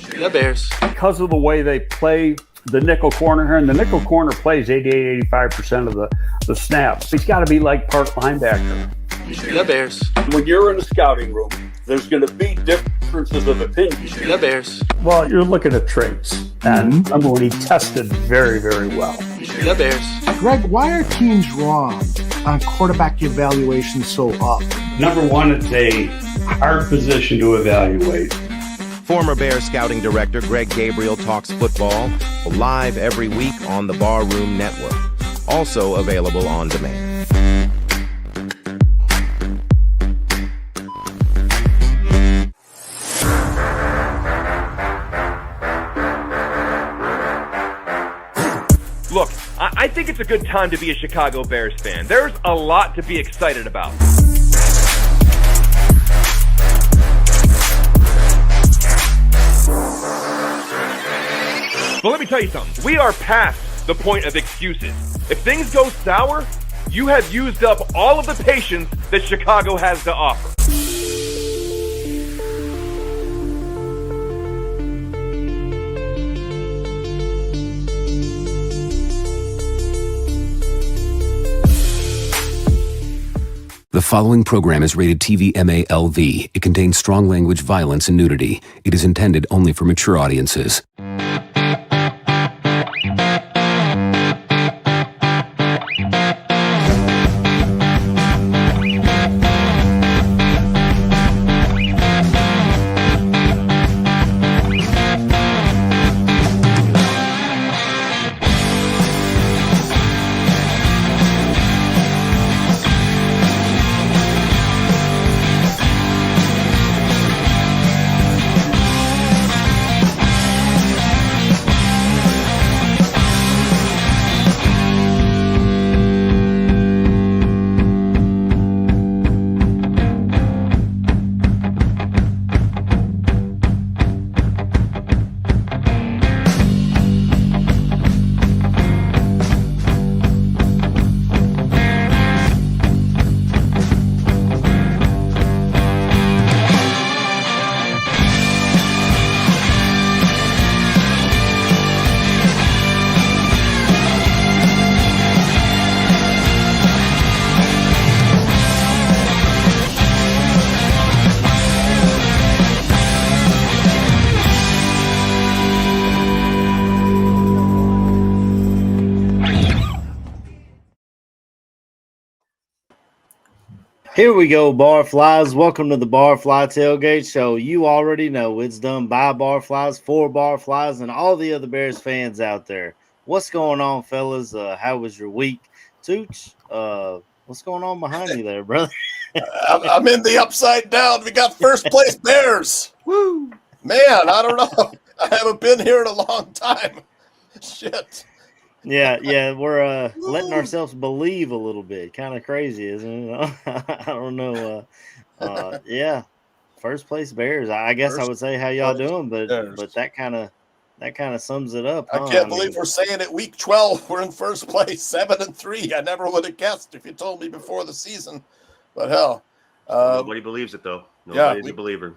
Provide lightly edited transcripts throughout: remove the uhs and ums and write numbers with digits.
The Bears. Because of the way they play the nickel corner here, and the nickel corner plays 85% of the snaps. He's got to be like part linebacker. The Bears. When you're in a scouting room, there's going to be differences of opinion. The Bears. Well, you're looking at traits, and remember when he tested very, very well. The Bears. Greg, why are teams wrong on quarterback evaluation so often? Number one, it's a hard position to evaluate. Former Bears scouting director Greg Gabriel talks football live every week on the Barroom Network. Also available on demand. Look, I think it's a good time to be a Chicago Bears fan. There's a lot to be excited about. But let me tell you something. We are past the point of excuses. If things go sour, you have used up all of the patience that Chicago has to offer. The following program is rated TV MALV. It contains strong language, violence, and nudity. It is intended only for mature audiences. Here we go, Barflies. Welcome to the Barfly Tailgate Show. You already know it's done by Barflies, for Barflies, and all the other Bears fans out there. What's going on, fellas? How was your week? Tooch, what's going on behind you there, brother? I'm in the upside down. We got first place Bears. Woo! Man, I don't know. I haven't been here in a long time. Shit. Yeah, we're letting ourselves believe a little bit. Kind of crazy, isn't it? I don't know. Yeah, first place Bears. I guess I would say how y'all doing, but that kind of sums it up. Huh? I can't believe we're saying it. Week 12, we're in first place, 7-3. I never would have guessed if you told me before the season. But hell, nobody believes it though. Nobody's a believer.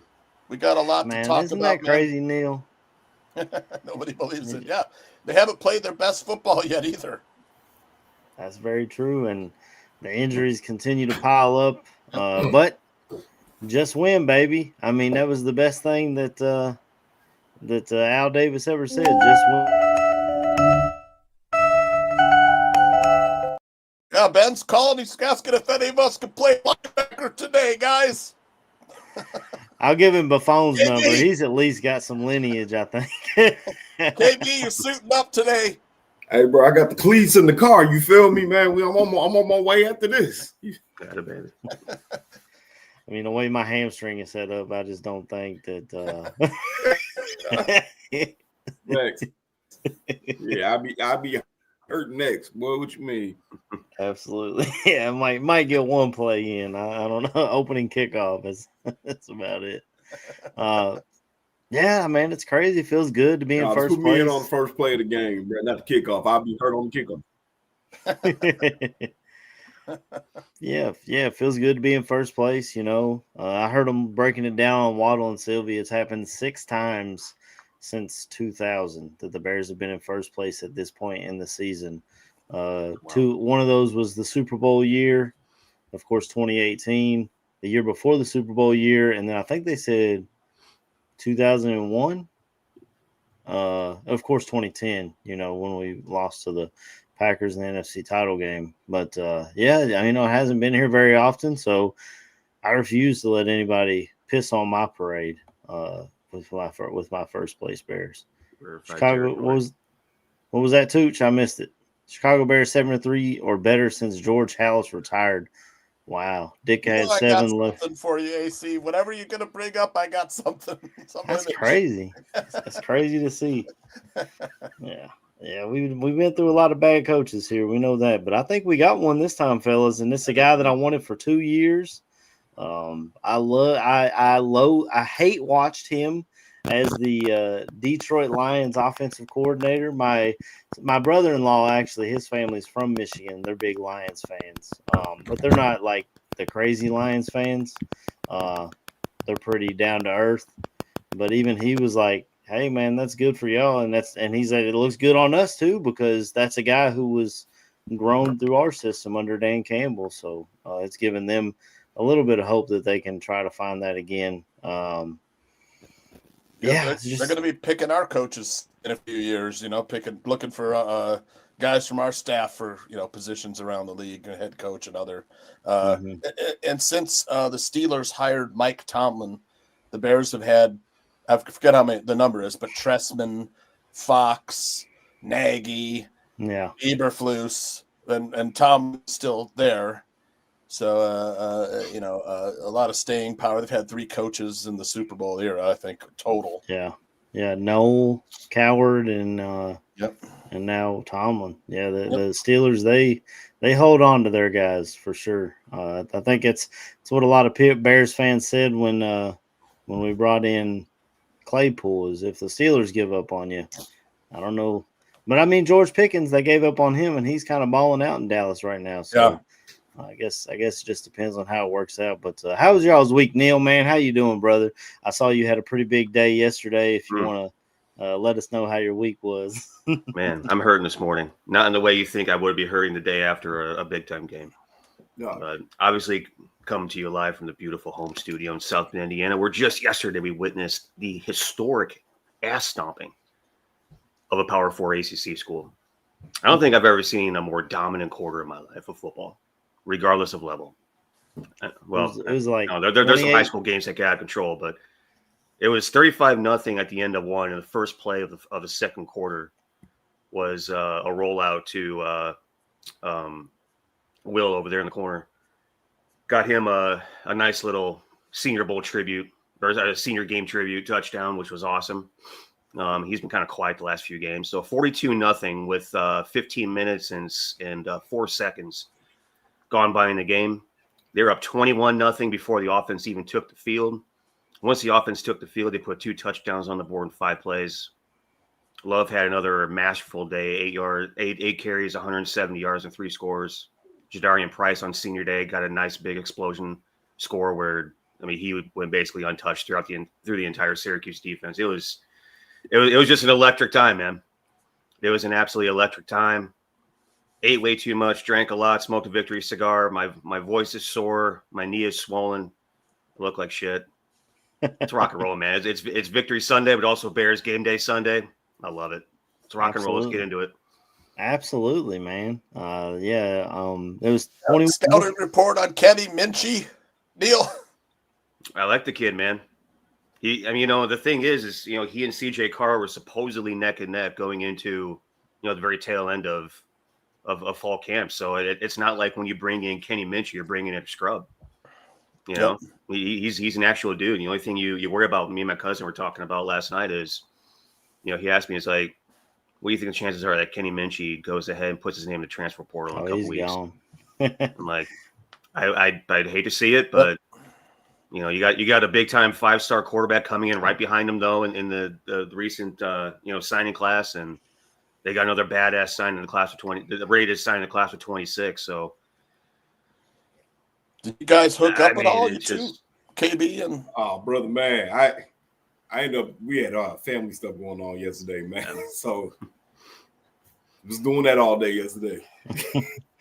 We got a lot to talk isn't about. That crazy, Neil? Nobody believes it. Yeah. They haven't played their best football yet either. That's very true, and the injuries continue to pile up. But just win, baby. I mean, that was the best thing that Al Davis ever said. Just win. Yeah, Ben's calling. He's asking if any of us can play linebacker today, guys. I'll give him Buffon's number. He's at least got some lineage, I think. KB, you're suiting up today. Hey, bro, I got the cleats in the car. You feel me, man? I'm on my way after this. Got it, baby. I mean, the way my hamstring is set up, I just don't think that. Next. Yeah, I'll be hurt next. Boy, what you mean? Absolutely. Yeah, I might get one play in. I don't know. Opening kickoff that's about it. Yeah, man, it's crazy. It feels good to be in first place. Put me in on the first play of the game, bro. Not the kickoff. I'll be hurt on the kickoff. Yeah, it feels good to be in first place. You know, I heard them breaking it down on Waddle and Sylvia. It's happened 6 times since 2000 that the Bears have been in first place at this point in the season. One of those was the Super Bowl year, of course, 2018, the year before the Super Bowl year, and then I think they said 2001. Of course, 2010, when we lost to the Packers in the NFC title game. But it hasn't been here very often, so I refuse to let anybody piss on my parade with my first place Bears. Chicago, what was that, Tooch? I missed it. Chicago Bears 7-3 or better since George Halas retired. Wow, Dick had 7 left. Something for you, AC. Whatever you're gonna bring up, I got something. That's crazy. That's crazy to see. Yeah. We've been through a lot of bad coaches here. We know that, but I think we got one this time, fellas. And this is a guy that I wanted for 2 years. I hate watched him as the Detroit Lions offensive coordinator. My brother-in-law, actually, his family's from Michigan. They're big Lions fans, but they're not like the crazy Lions fans. They're pretty down to earth. But even he was like, "Hey, man, that's good for y'all," and he said it looks good on us too because that's a guy who was grown through our system under Dan Campbell. So it's given them a little bit of hope that they can try to find that again. They're going to be picking our coaches in a few years, looking for guys from our staff for, positions around the league, head coach and other. And since the Steelers hired Mike Tomlin, the Bears have had, I forget how many the number is, but Tressman, Fox, Nagy, Eberflus, and Tom's still there. So, a lot of staying power. They've had 3 coaches in the Super Bowl era, I think, total. Yeah. Noel, Coward, and now Tomlin. Yeah, the Steelers, they hold on to their guys for sure. I think it's what a lot of Bears fans said when we brought in Claypool is if the Steelers give up on you. I don't know. But, I mean, George Pickens, they gave up on him, and he's kind of balling out in Dallas right now. So. Yeah. I guess it just depends on how it works out. But how was y'all's week, Neil, man? How you doing, brother? I saw you had a pretty big day yesterday. If you want to let us know how your week was. Man, I'm hurting this morning. Not in the way you think I would be hurting the day after a big-time game. No. But obviously coming to you live from the beautiful home studio in South Bend, Indiana, where just yesterday we witnessed the historic ass stomping of a Power 4 ACC school. I don't think I've ever seen a more dominant quarter in my life of football. Regardless of level. Well, it was like there's some high school games that get out of control, but it was 35-0 at the end of one, and the first play of the second quarter was a rollout to Will over there in the corner. Got him a nice little Senior Bowl tribute, or a senior game tribute touchdown, which was awesome. He's been kind of quiet the last few games. So 42-0 with 15 minutes and 4 seconds gone by in the game. They were up 21-0 before the offense even took the field. Once the offense took the field, they put 2 touchdowns on the board in 5 plays. Love had another masterful day, 8 carries, 170 yards, and 3 scores. Jadarian Price on senior day got a nice big explosion score where, he went basically untouched through the entire Syracuse defense. It was just an electric time, man. It was an absolutely electric time. Ate way too much, drank a lot, smoked a victory cigar. My voice is sore. My knee is swollen. I look like shit. It's rock and roll, man. It's Victory Sunday, but also Bears Game Day Sunday. I love it. It's rock and roll. Let's get into it. Absolutely, man. It was 20 scouting report on Kenny Minchie. Neil. I like the kid, man. The thing is he and CJ Carr were supposedly neck and neck going into, the very tail end of fall camp. So it's not like when you bring in Kenny Minchie, you're bringing in a scrub. He's an actual dude. The only thing you worry about, me and my cousin were talking about last night is, he asked me, it's like, what do you think the chances are that Kenny Minchie goes ahead and puts his name in the transfer portal in a couple weeks? Gone. I'm like, I'd hate to see it, but you got a big time 5-star quarterback coming in right behind him though in the recent signing class, and they got another badass sign in the class of 20. The rated sign in the class of 26. So, did you guys hook up at all? You two, KB and brother, man, we had family stuff going on yesterday, man. So was doing that all day yesterday.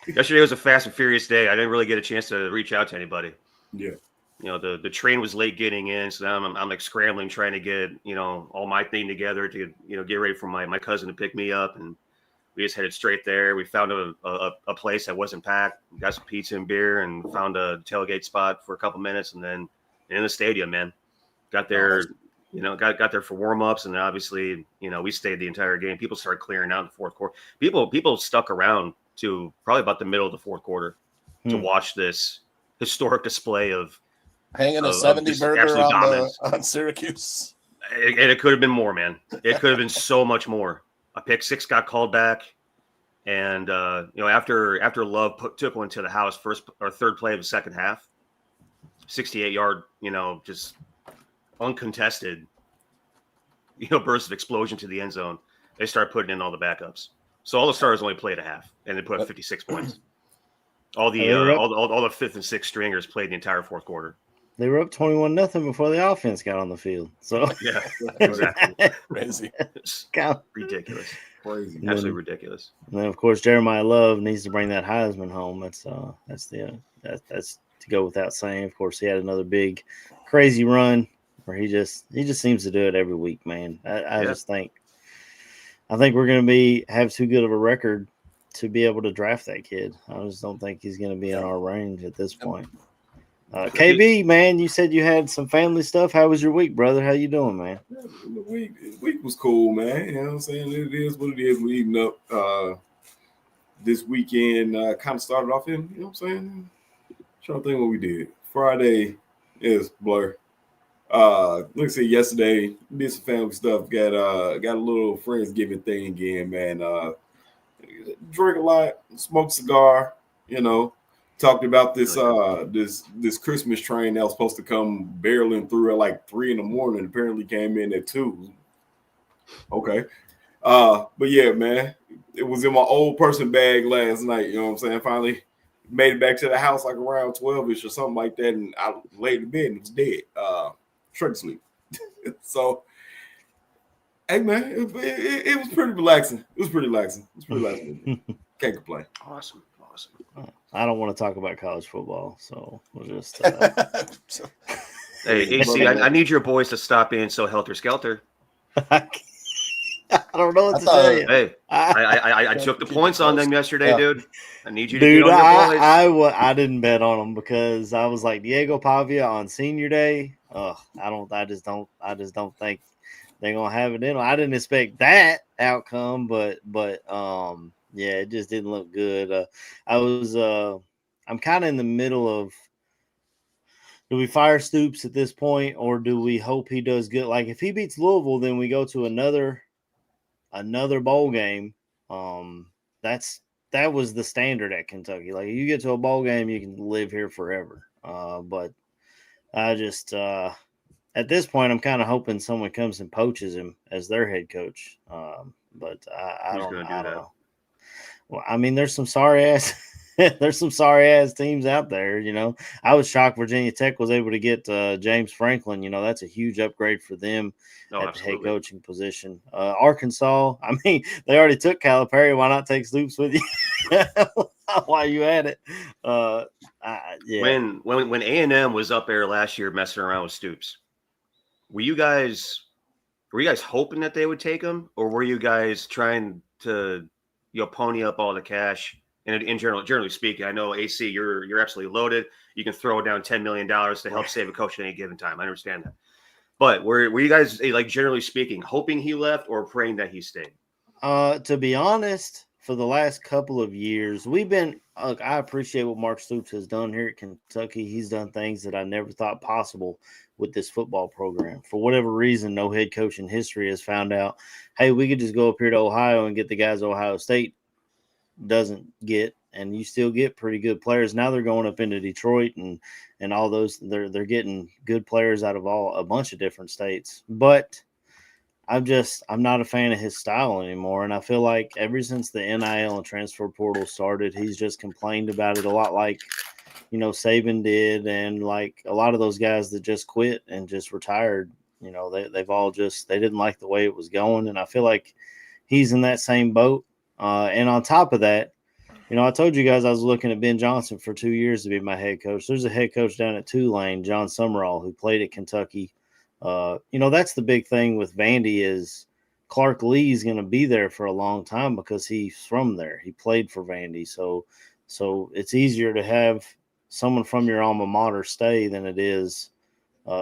Yesterday was a fast and furious day. I didn't really get a chance to reach out to anybody. Yeah. The train was late getting in, so now I'm like scrambling trying to get all my thing together to get ready for my cousin to pick me up, and we just headed straight there. We found a place that wasn't packed, got some pizza and beer, and found a tailgate spot for a couple minutes, and then in the stadium, man, got there. Got there for warm-ups, and obviously, we stayed the entire game. People started clearing out in the fourth quarter. People stuck around to probably about the middle of the fourth quarter to watch this historic display of hanging a 70 burger on Syracuse. It could have been more, man. It could have been so much more. A pick six got called back, and after Love took one to the house, first or third play of the second half, 68-yard, just uncontested, burst of explosion to the end zone. They start putting in all the backups. So all the starters only played a half, and they put up 56 points. All the fifth and sixth stringers played the entire fourth quarter. They were up 21-0 before the offense got on the field. So yeah, exactly. Crazy. Ridiculous. Crazy. Absolutely ridiculous. And then of course Jeremiah Love needs to bring that Heisman home. That's to go without saying. Of course, he had another big crazy run where he just seems to do it every week, man. I think we're going to have too good of a record to be able to draft that kid. I just don't think he's going to be in our range at this point. KB, man, you said you had some family stuff. How was your week, brother? How you doing, man? The week was cool, man. You know what I'm saying? It is what it is. We're eating up this weekend. Kind of started off in, you know what I'm saying? Trying to think what we did. Friday is blur. Let's see, yesterday did some family stuff. Got a little Friendsgiving thing again, man. Drink a lot, smoke a cigar, talked about this this Christmas train that was supposed to come barreling through at like 3 a.m. Apparently came in at 2. Okay. But yeah, man, it was in my old person bag last night. You know what I'm saying? Finally made it back to the house like around 12ish or something like that, and I laid in bed and it was dead. Straight to sleep. So, hey man, it was pretty relaxing. It was pretty relaxing. Can't complain. Awesome. I don't want to talk about college football, so we'll just. Hey, AC, I need your boys to stop being so helter-skelter. I don't know what to tell you. Hey, I took the points on them yesterday, dude. I need you to get on your boys. I didn't bet on them because I was like Diego Pavia on senior day. I just don't think they're gonna have it in them. I didn't expect that outcome, but yeah, it just didn't look good. I'm kind of in the middle of, do we fire Stoops at this point, or do we hope he does good? Like if he beats Louisville, then we go to another bowl game. That was the standard at Kentucky. Like if you get to a bowl game, you can live here forever. But I just at this point, I'm kind of hoping someone comes and poaches him as their head coach. But I don't know. Well, I mean, there's some sorry ass teams out there. I was shocked Virginia Tech was able to get James Franklin. That's a huge upgrade for them at the head coaching position. Arkansas, I mean, they already took Calipari. Why not take Stoops with you while you at it? Yeah. When A&M was up there last year messing around with Stoops, were you guys hoping that they would take him, or were you guys trying to pony up all the cash? And in generally speaking, I know AC, you're absolutely loaded. You can throw down $10 million to help save a coach at any given time. I understand that. But were you guys, like generally speaking, hoping he left or praying that he stayed? To be honest, for the last couple of years, we've been. I appreciate what Mark Stoops has done here at Kentucky. He's done things that I never thought possible with this football program. For whatever reason, no head coach in history has found out, hey, we could just go up here to Ohio and get the guys Ohio State doesn't get, and you still get pretty good players. Now they're going up into Detroit and all those. They're getting good players out of a bunch of different states. But I'm not a fan of his style anymore. And I feel like ever since the NIL and transfer portal started, he's just complained about it a lot, like Saban did, and like a lot of those guys that just quit and just retired they've all they didn't like the way it was going, and I feel like he's in that same boat. And on top of that, I told you guys I was looking at Ben Johnson for 2 years to be my head coach. There's a head coach down at Tulane, John Summerall, who played at Kentucky. That's the big thing with Vandy is Clark Lee's going to be there for a long time because he's from there. He played for Vandy. So it's easier to have someone from your alma mater stay than it is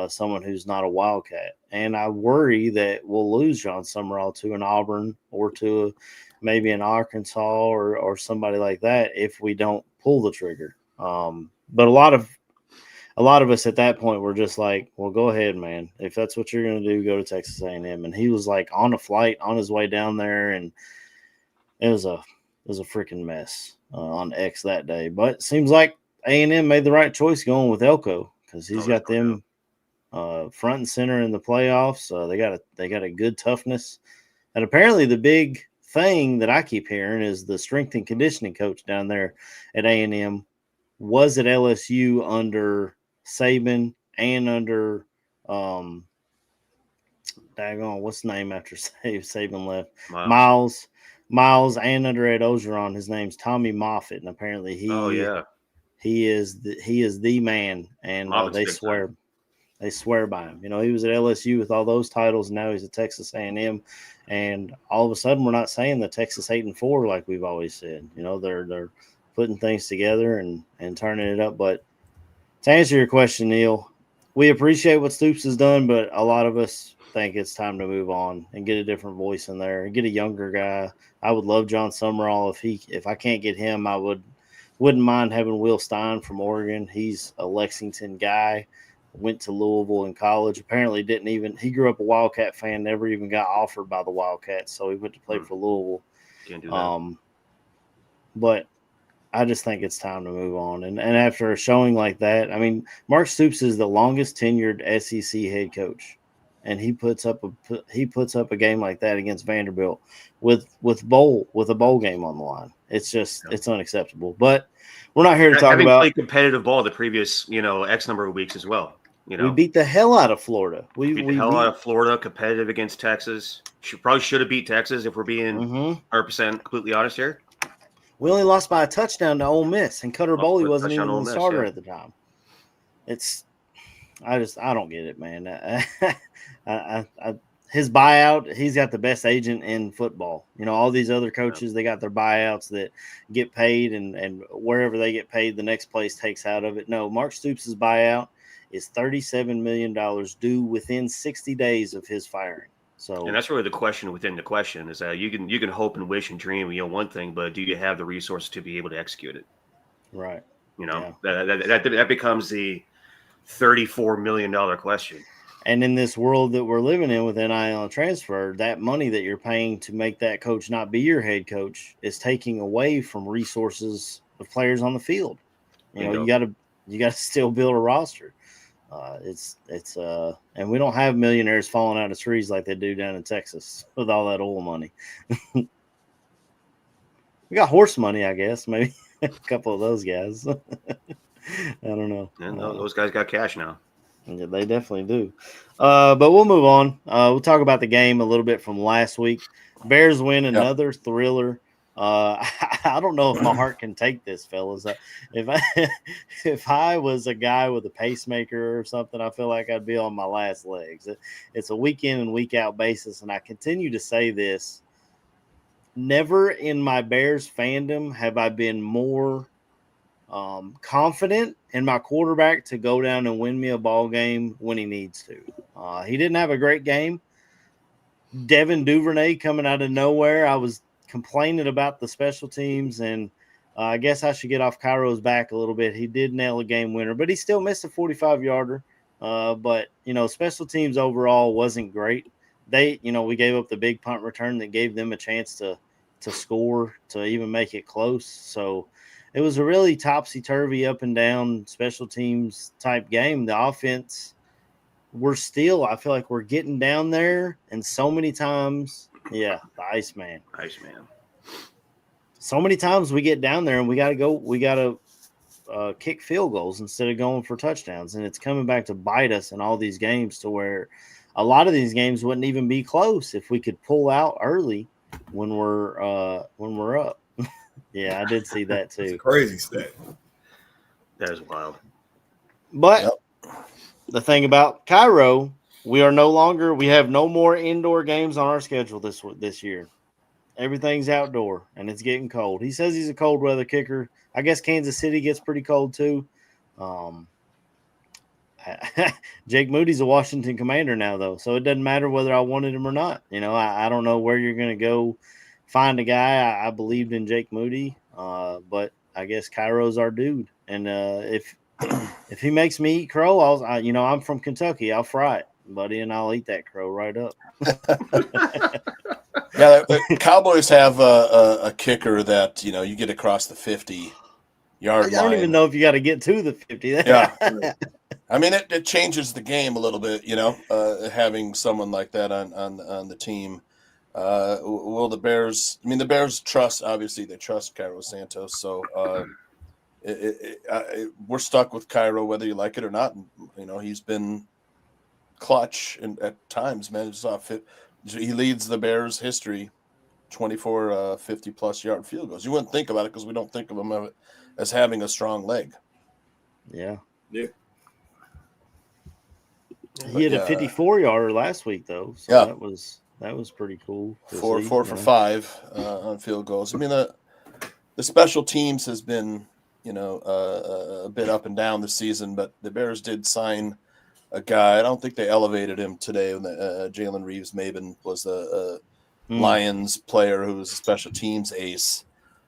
someone who's not a Wildcat. And I worry that we'll lose John Summerall to an Auburn or to maybe an Arkansas or somebody like that if we don't pull the trigger. But a lot of us at that point were just like, well, go ahead, man. If that's what you're going to do, go to Texas A&M. And he was like on a flight on his way down there, and it was a freaking mess on X that day. But it seems like A&M made the right choice going with Elko because he's got them front and center in the playoffs. They got a good toughness, and apparently the big thing that I keep hearing is the strength and conditioning coach down there at A&M was at LSU under Saban and under what's the name after Saban left? Miles and under Ed Ogeron. His name's Tommy Moffitt, and apparently he is the man, and they swear by him. He was at LSU with all those titles, and now he's at Texas A&M. And all of a sudden, we're not saying the Texas 8-4 like we've always said. They're putting things together and turning it up. But to answer your question, Neil, we appreciate what Stoops has done, but a lot of us think it's time to move on and get a different voice in there and get a younger guy. I would love John Summerall. If I can't get him, I wouldn't mind having Will Stein from Oregon. He's a Lexington guy. Went to Louisville in college. Apparently he grew up a Wildcat fan, never even got offered by the Wildcats, so he went to play for Louisville. Can't do that. But I just think it's time to move on. And after a showing like that, I mean, Mark Stoops is the longest tenured SEC head coach, and he puts up a game like that against Vanderbilt with a bowl game on the line. It's just it's unacceptable. But we're not here to talk about played competitive ball the previous X number of weeks as well. We beat the hell out of Florida. We beat the hell out of Florida, competitive against Texas. Probably should have beat Texas if we're being 100% completely honest here. We only lost by a touchdown to Ole Miss, and Cutter Boley wasn't even the starter at the time. I don't get it, man. His buyout, he's got the best agent in football. All these other coaches, they got their buyouts that get paid, and wherever they get paid, the next place takes out of it. No, Mark Stoops' buyout is $37 million due within 60 days of his firing. So, and that's really the question within the question is that you can hope and wish and dream, one thing, but do you have the resources to be able to execute it? Right. That becomes the $34 million question. And in this world that we're living in with NIL and transfer, that money that you're paying to make that coach not be your head coach is taking away from resources of players on the field. You got to still build a roster. And we don't have millionaires falling out of trees like they do down in Texas with all that oil money. We got horse money, I guess, maybe a couple of those guys. I don't know. And those guys got cash now. Yeah, they definitely do. But we'll move on. We'll talk about the game a little bit from last week. Bears win another thriller. I don't know if my heart can take this, fellas. If I was a guy with a pacemaker or something, I feel like I'd be on my last legs. It's a week in and week out basis, and I continue to say this. Never in my Bears fandom have I been more confident in my quarterback to go down and win me a ball game when he needs to. He didn't have a great game. Devin Duvernay coming out of nowhere. I was complaining about the special teams, and I guess I should get off Cairo's back a little bit. He did nail a game winner, but he still missed a 45-yarder. But, special teams overall wasn't great. We gave up the big punt return that gave them a chance to score, to even make it close. So it was a really topsy-turvy, up and down special teams type game. The offense, I feel like we're getting down there, and so many times – yeah, the Iceman. So many times we get down there and we got to kick field goals instead of going for touchdowns. And it's coming back to bite us in all these games to where a lot of these games wouldn't even be close if we could pull out early when we're up. Yeah, I did see that too. Crazy stat. That is wild. But the thing about Cairo, we have no more indoor games on our schedule this year. Everything's outdoor, and it's getting cold. He says he's a cold weather kicker. I guess Kansas City gets pretty cold too. Jake Moody's a Washington Commander now, though, so it doesn't matter whether I wanted him or not. I don't know where you're going to go find a guy. I believed in Jake Moody, but I guess Cairo's our dude. And if he makes me eat crow, I'm from Kentucky. I'll fry it, buddy, and I'll eat that crow right up. Yeah, the Cowboys have a kicker that you get across the 50-yard line. I don't even know if you got to get to the 50. Yeah, I mean it changes the game a little bit. Having someone like that on the team. Will the Bears? I mean, the Bears obviously they trust Cairo Santos, so we're stuck with Cairo whether you like it or not. He's been clutch at times, man. He leads the Bears history, 24 50-plus yard field goals. You wouldn't think about it because we don't think of him as having a strong leg. Yeah. Yeah. He had a 54-yarder last week, though. So that was pretty cool. 4 for 5 on field goals. I mean, the special teams has been, a bit up and down this season, but the Bears did sign a guy. I don't think they elevated him today. When Jalen Reeves-Maben was a Lions player who was a special teams ace.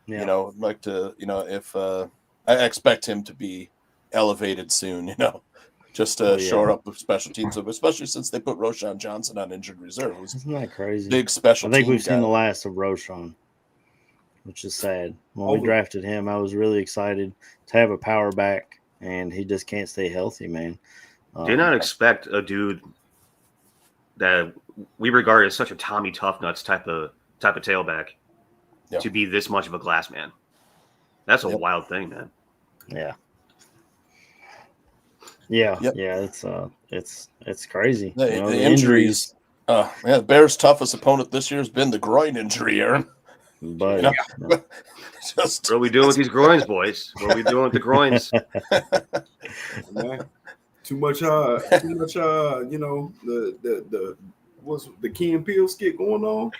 Yeah. I'd like to, if I expect him to be elevated soon, just to shore up the special teams, especially since they put Roschon Johnson on injured reserve. Isn't that crazy? Big special teams. I think we've seen the last of Roschon, which is sad. When we drafted him, I was really excited to have a power back, and he just can't stay healthy, man. Did not expect a dude that we regard as such a Tommy Toughnuts type of tailback to be this much of a glass man. That's a wild thing, man. Yeah. Yeah. Yep. Yeah. It's crazy. The injuries. The Bears' toughest opponent this year has been the groin injury, Aaron. But what are we doing with these groins, boys? What are we doing with the groins? Too much, what's the Key and Peele skit going on?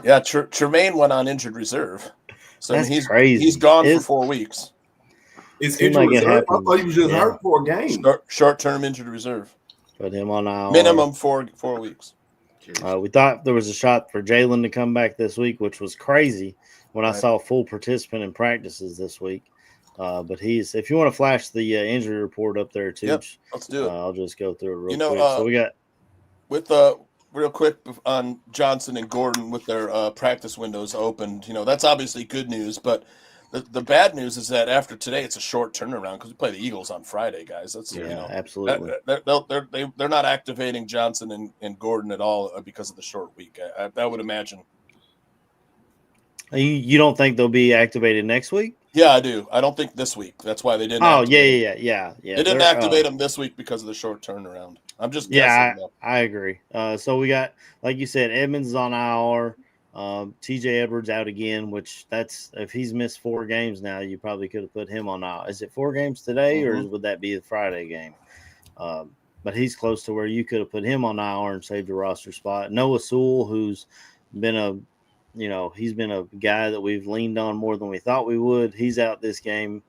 Yeah, Tremaine went on injured reserve. So that's crazy. He's gone for 4 weeks. It's injured reserve. I thought he was just hurt for a game. Short-term injured reserve. Put him on our minimum 4 weeks. We thought there was a shot for Jalen to come back this week, which was crazy when I saw full participant in practices this week. But if you want to flash the injury report up there too, let's do it. I'll just go through it real quick. So we got with real quick on Johnson and Gordon with their practice windows opened. That's obviously good news, but the bad news is that after today, it's a short turnaround because we play the Eagles on Friday, guys. That's absolutely. They're not activating Johnson and Gordon at all because of the short week. I would imagine. You don't think they'll be activated next week? Yeah, I do. I don't think this week. That's why they didn't. Oh, yeah. They didn't activate them this week because of the short turnaround. I'm just guessing. Yeah, I agree. So we got, like you said, Edmonds is on IR. TJ Edwards out again, which if he's missed 4 games now, you probably could have put him on IR. Is it 4 games today, or would that be the Friday game? But he's close to where you could have put him on IR and saved a roster spot. Noah Sewell, who's been he's been a guy that we've leaned on more than we thought we would. He's out this game.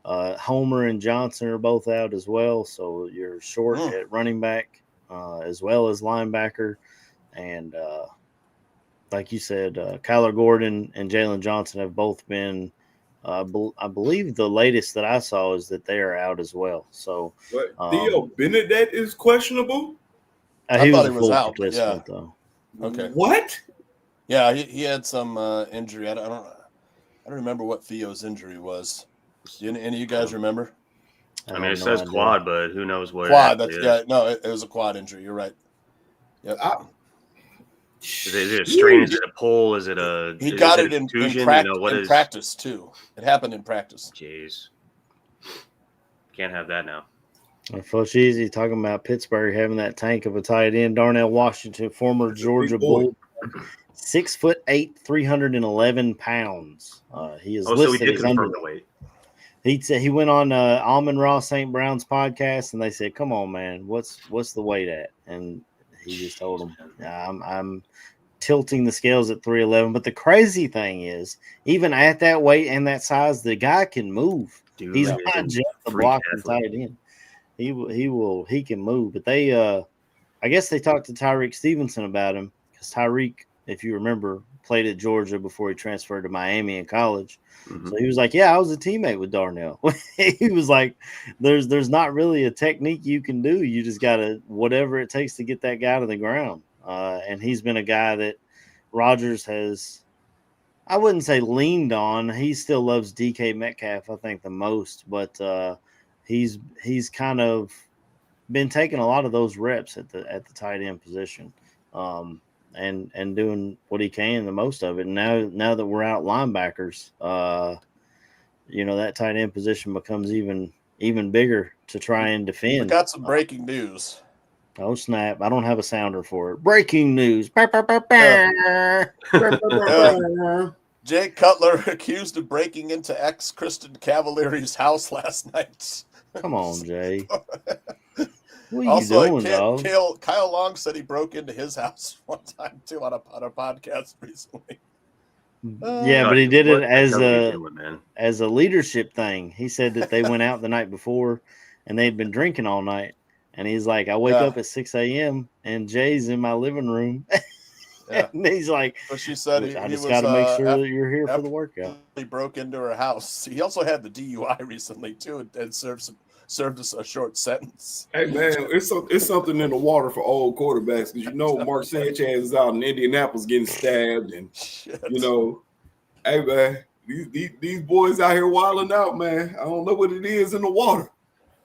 Homer and Johnson are both out as well. So you're short at running back as well as linebacker. And like you said, Kyler Gordon and Jalen Johnson have both been I believe the latest that I saw is that they are out as well. So Theo Benedette is questionable? I thought he was out, though. Okay. What? Yeah, he had some injury. I don't remember what Theo's injury was. Do any of you guys remember? I mean, it says quad, but who knows what? Quad. It was a quad injury. You're right. Yep. Is it a strain? Is it a pull? Is it a? He got it in practice too. It happened in practice. Jeez, can't have that now. Folks, easy talking about Pittsburgh having that tank of a tight end. Darnell Washington, former Georgia Bull, 6'8", 311 pounds. He is So listed we did as confirm under. the weight. He said he went on Almond Ross St. Brown's podcast, and they said, "Come on, man, what's the weight at?" And he just told them, "I'm tilting the scales at 311." But the crazy thing is, even at that weight and that size, the guy can move. Dude, He's is not a just a freak blocking athlete. tight end. He can move. But they, I guess they talked to Tyreek Stevenson about him because Tyreek, if you remember, played at Georgia before he transferred to Miami in college. Mhm. So he was like, "Yeah, I was a teammate with Darnell." He was like, "There's not really a technique you can do. You just gotta whatever it takes to get that guy to the ground." And he's been a guy that Rodgers has, I wouldn't say leaned on. He still loves DK Metcalf, I think, the most, but he's kind of been taking a lot of those reps at the tight end position. And doing what he can, the most of it. And now that we're out linebackers, that tight end position becomes even bigger to try and defend. We got some breaking news. Oh, snap. I don't have a sounder for it. Breaking news. Jay Cutler accused of breaking into ex-Kristen Cavallari's house last night. Come on, Jay. What are you Also, doing, dog? Kyle Long said he broke into his house one time too on a podcast recently. Yeah, but he did it man. as a leadership thing. He said that they went out the night before and they'd been drinking all night. And he's like, I wake up at 6 a.m. and Jay's in my living room. Yeah. And he's like, But she said I just got to make sure that you're here for the workout. He broke into her house. He also had the DUI recently too, and served us a short sentence. Hey man, it's something in the water for old quarterbacks because Mark Sanchez is out in Indianapolis getting stabbed, and hey man, these boys out here wilding out, man. I don't know what it is in the water.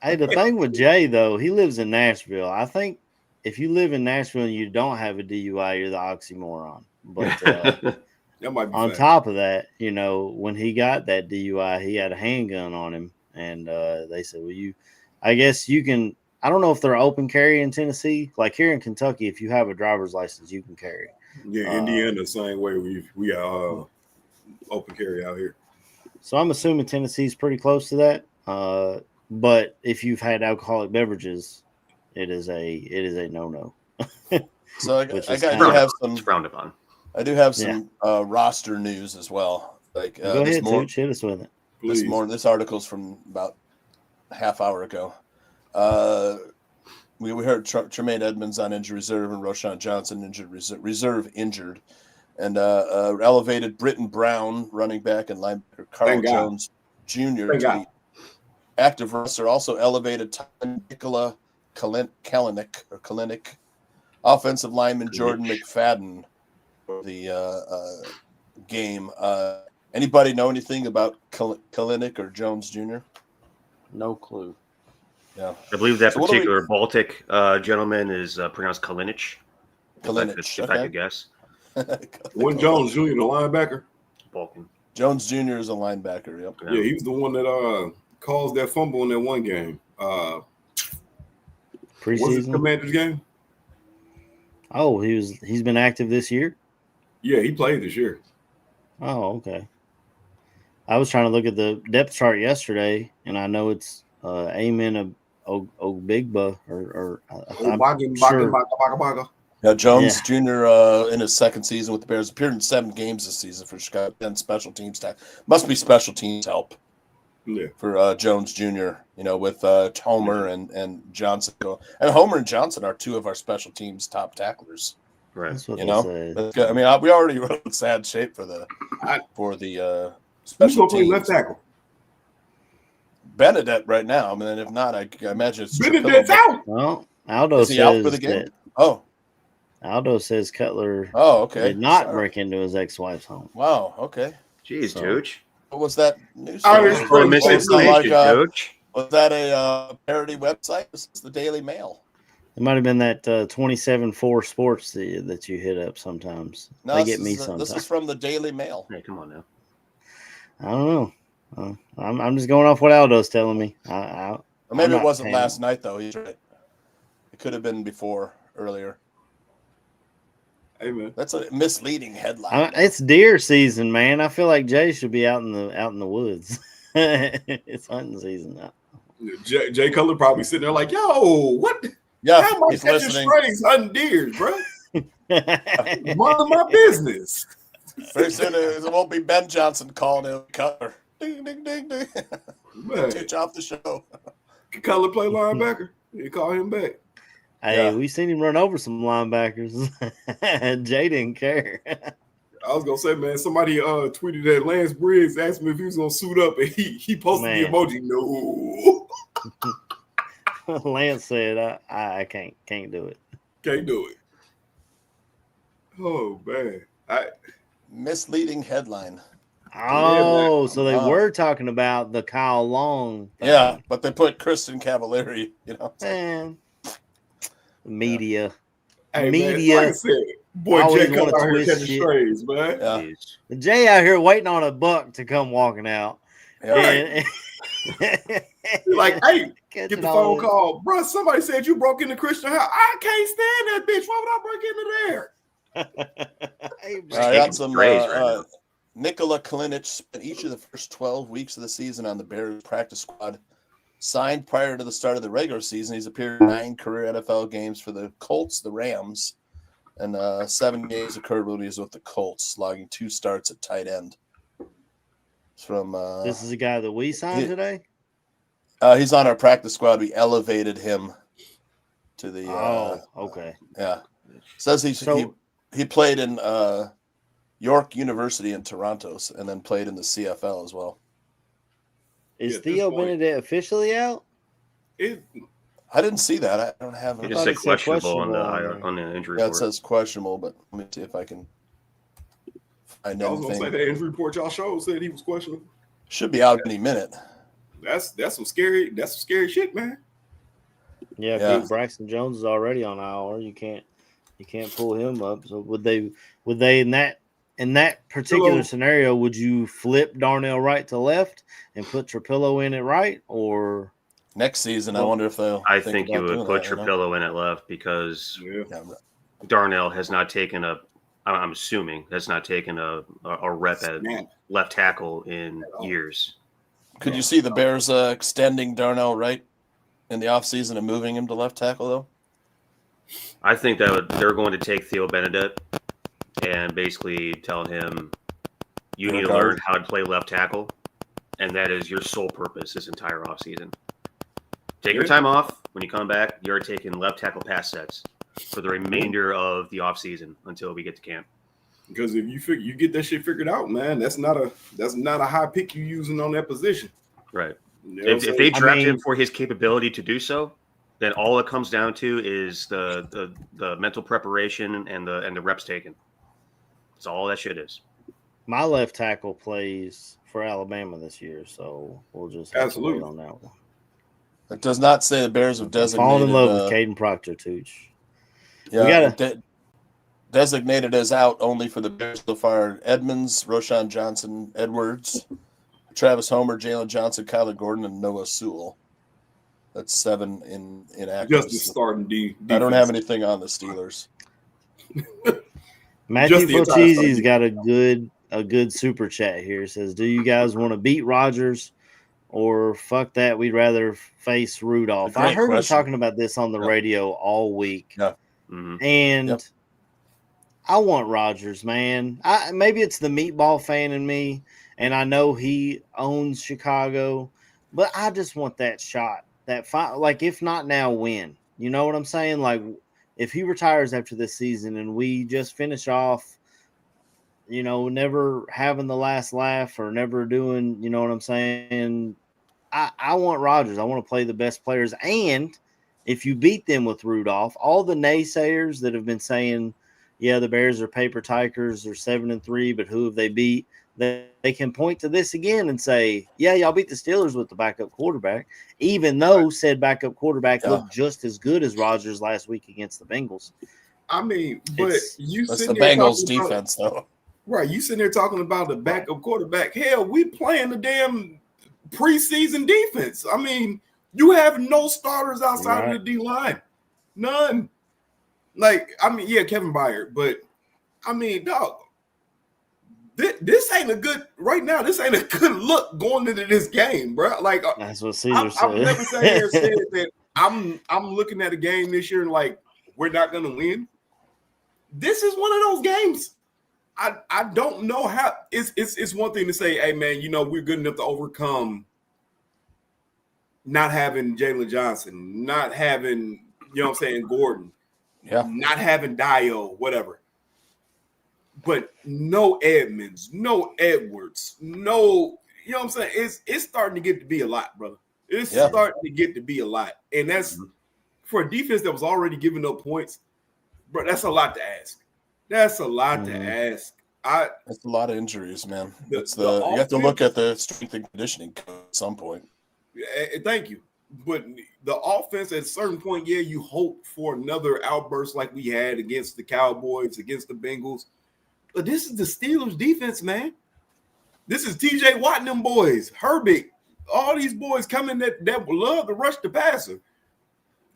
Hey, the thing with Jay though, he lives in Nashville. I think if you live in Nashville and you don't have a DUI, you're the oxymoron. But That might be on fact. top of that, when he got that DUI, he had a handgun on him. And they said, well, I guess you can, I don't know if they're open carry in Tennessee. Like here in Kentucky, if you have a driver's license, you can carry. Yeah, Indiana the same way. We got open carry out here. So I'm assuming Tennessee's pretty close to that. But if you've had alcoholic beverages, it is a no-no. So I do have some roster news as well. Like go ahead, Tooch, hit us with it. This article's from about a half hour ago. We heard Tremaine Edmonds on injured reserve and Roshan Johnson injured reserve injured, and elevated Britton Brown, running back, and linebacker Carl Jones Jr. to be active roster. Also elevated Nikola Kalinick, offensive lineman Jordan McFadden for the game. Anybody know anything about Kalinick or Jones Jr.? No clue. Yeah, I believe that particular Baltic gentleman is pronounced Kalinic. Kalinic, if I could guess. When Jones Jr. the linebacker? Balkan. Jones Jr. is a linebacker. Yep. Yeah, he was the one that caused that fumble in that one game. Preseason? Was it Commanders game? Oh, he's been active this year? Yeah, he played this year. Oh, okay. I was trying to look at the depth chart yesterday, and I know it's Amen Ogbigba or I'm sure. Yeah, Jones Jr. In his second season with the Bears appeared in 7 games this season for Chicago. And special teams must be special teams help. Yeah. For Jones Jr. With Homer and Johnson. And Homer and Johnson are 2 of our special teams top tacklers. Right. That's what they said. I mean, we already were in sad shape for the special teams. Left tackle? Benedette right now. I mean, if not, I imagine it's Benedette's out. Well, Aldo says out for the game. Aldo says Cutler did not break into his ex-wife's home. Wow, okay. Jeez, Tooch. What was that news? Was that a parody website? This is the Daily Mail. It might have been that 27-4 Sports that you hit up sometimes. No, they get me sometimes. This is from the Daily Mail. Hey, come on now. I don't know. I'm just going off what Aldo's telling me. Or maybe I'm it not wasn't paying. last night, though. He's right. It could have been earlier. Hey, man. That's a misleading headline. It's deer season, man. I feel like Jay should be out in the woods. It's hunting season now. Jay Cutler probably sitting there like, yo, what? Yeah, how much he's catching listening. strays hunting deers, bro? Mind my business. Very soon it won't be Ben Johnson calling him Cutler. Ding, ding, ding, ding. Man, Teach off the show. Cutler play linebacker. You call him back. Hey, we seen him run over some linebackers. Jay didn't care. I was gonna say, man, somebody tweeted that Lance Briggs asked me if he was gonna suit up, and he posted the emoji. No, Lance said, "I can't do it. Can't do it." Oh man, Misleading headline. Oh, so they were talking about the Kyle Long thing. Yeah, but they put Christian Cavallari. Man, media. Hey, media. Man, like I said, boy, always Jay Cutler wanna out here twist catching shit. strays, man. Yeah. Jay out here waiting on a buck to come walking out. Yeah. Like, hey, get Catching the all phone this. call, bro. Somebody said you broke into Christian house. I can't stand that bitch. Why would I break into there? I got some. Nikola Kalinic spent each of the first 12 weeks of the season on the Bears practice squad. Signed prior to the start of the regular season, he's appeared in 9 career NFL games for the Colts, the Rams, and 7 games occurred when he was with the Colts, logging 2 starts at tight end. From this is a guy that we signed today. He's on our practice squad. We elevated him to the. Okay. Yeah, says he played in York University in Toronto, and then played in the CFL as well. Is Theo Benedict officially out? I didn't see that. I don't have it. It just said questionable on the injury Yeah, report. it says questionable, but let me see if I can find I was gonna say anything. that injury report y'all showed said he was questionable. Should be out any minute. That's some scary shit, man. Yeah, because Braxton Jones is already on IR. You can't pull him up. So would they in that particular scenario, would you flip Darnell right to left and put Trapillo in at right, or next season? I wonder if they'll. I think you would put Trapillo in at left because Yeah. Darnell has not taken I'm assuming has not taken a rep at left tackle in years. Could you see the Bears extending Darnell right in the offseason and moving him to left tackle, though? I think they're going to take Theo Benedict and basically tell him you need to learn how to play left tackle, and that is your sole purpose this entire offseason. Take your time off. When you come back, you're taking left tackle pass sets for the remainder of the offseason until we get to camp. Because if you get that shit figured out, man, that's not a high pick you using on that position. Right. You know If they draft him for his capability to do so, then all it comes down to is the mental preparation and the reps taken. That's all that shit is. my left tackle plays for Alabama this year, so we'll just have to wait on that one. It does not say the Bears have designated. Falling in love with Caden Proctor, Tooch. Yeah, we gotta designated as out only for the Bears so far: Edmonds, Roshan Johnson, Edwards, Travis Homer, Jalen Johnson, Kyler Gordon, and Noah Sewell. That's 7 in active. Just the starting defense. I don't have anything on the Steelers. Matthew Fochese's got a good super chat here. It says, do you guys want to beat Rodgers or fuck that? We'd rather face Rudolph. I heard him talking about this on the radio all week. Yeah. Mm-hmm. And I want Rodgers, man. Maybe it's the meatball fan in me, and I know he owns Chicago, but I just want that shot. Like, if not now, when? You know what I'm saying? Like, if he retires after this season and we just finish off, you know, never having the last laugh or never doing, you know what I'm saying? I want Rodgers. I want to play the best players. And if you beat them with Rudolph, all the naysayers that have been saying, yeah, the Bears are paper tigers, they're 7-3, but who have they beat? They can point to this again and say, yeah, y'all beat the Steelers with the backup quarterback, even though said backup quarterback looked just as good as Rodgers last week against the Bengals. I mean, but that's the there Bengals defense, though. Right, you sitting there talking about the backup quarterback. Hell, we playing the damn preseason defense. I mean, You have no starters outside Right. of the D line. None. Like, I mean, yeah, Kevin Byard, but I mean, dog, this ain't a good right now. This ain't a good look going into this game, bro. Like, That's what Caesar said. I've never sat here and said that I'm looking at a game this year and like we're not gonna win. This is one of those games. I don't know how. It's one thing to say, hey man, we're good enough to overcome not having Jalen Johnson, not having Gordon, not having Dio, whatever. But no Edmonds, no Edwards, no, you know what I'm saying? It's starting to get to be a lot, brother. It's starting to get to be a lot. And that's for a defense that was already giving up points, bro, that's a lot to ask. That's a lot to ask. That's a lot of injuries, man. You have to look at the strength and conditioning at some point. Thank you. But the offense at a certain point, you hope for another outburst like we had against the Cowboys, against the Bengals. But this is the Steelers defense, man. This is TJ Watt and them boys, Herbig, all these boys coming that love to rush the passer.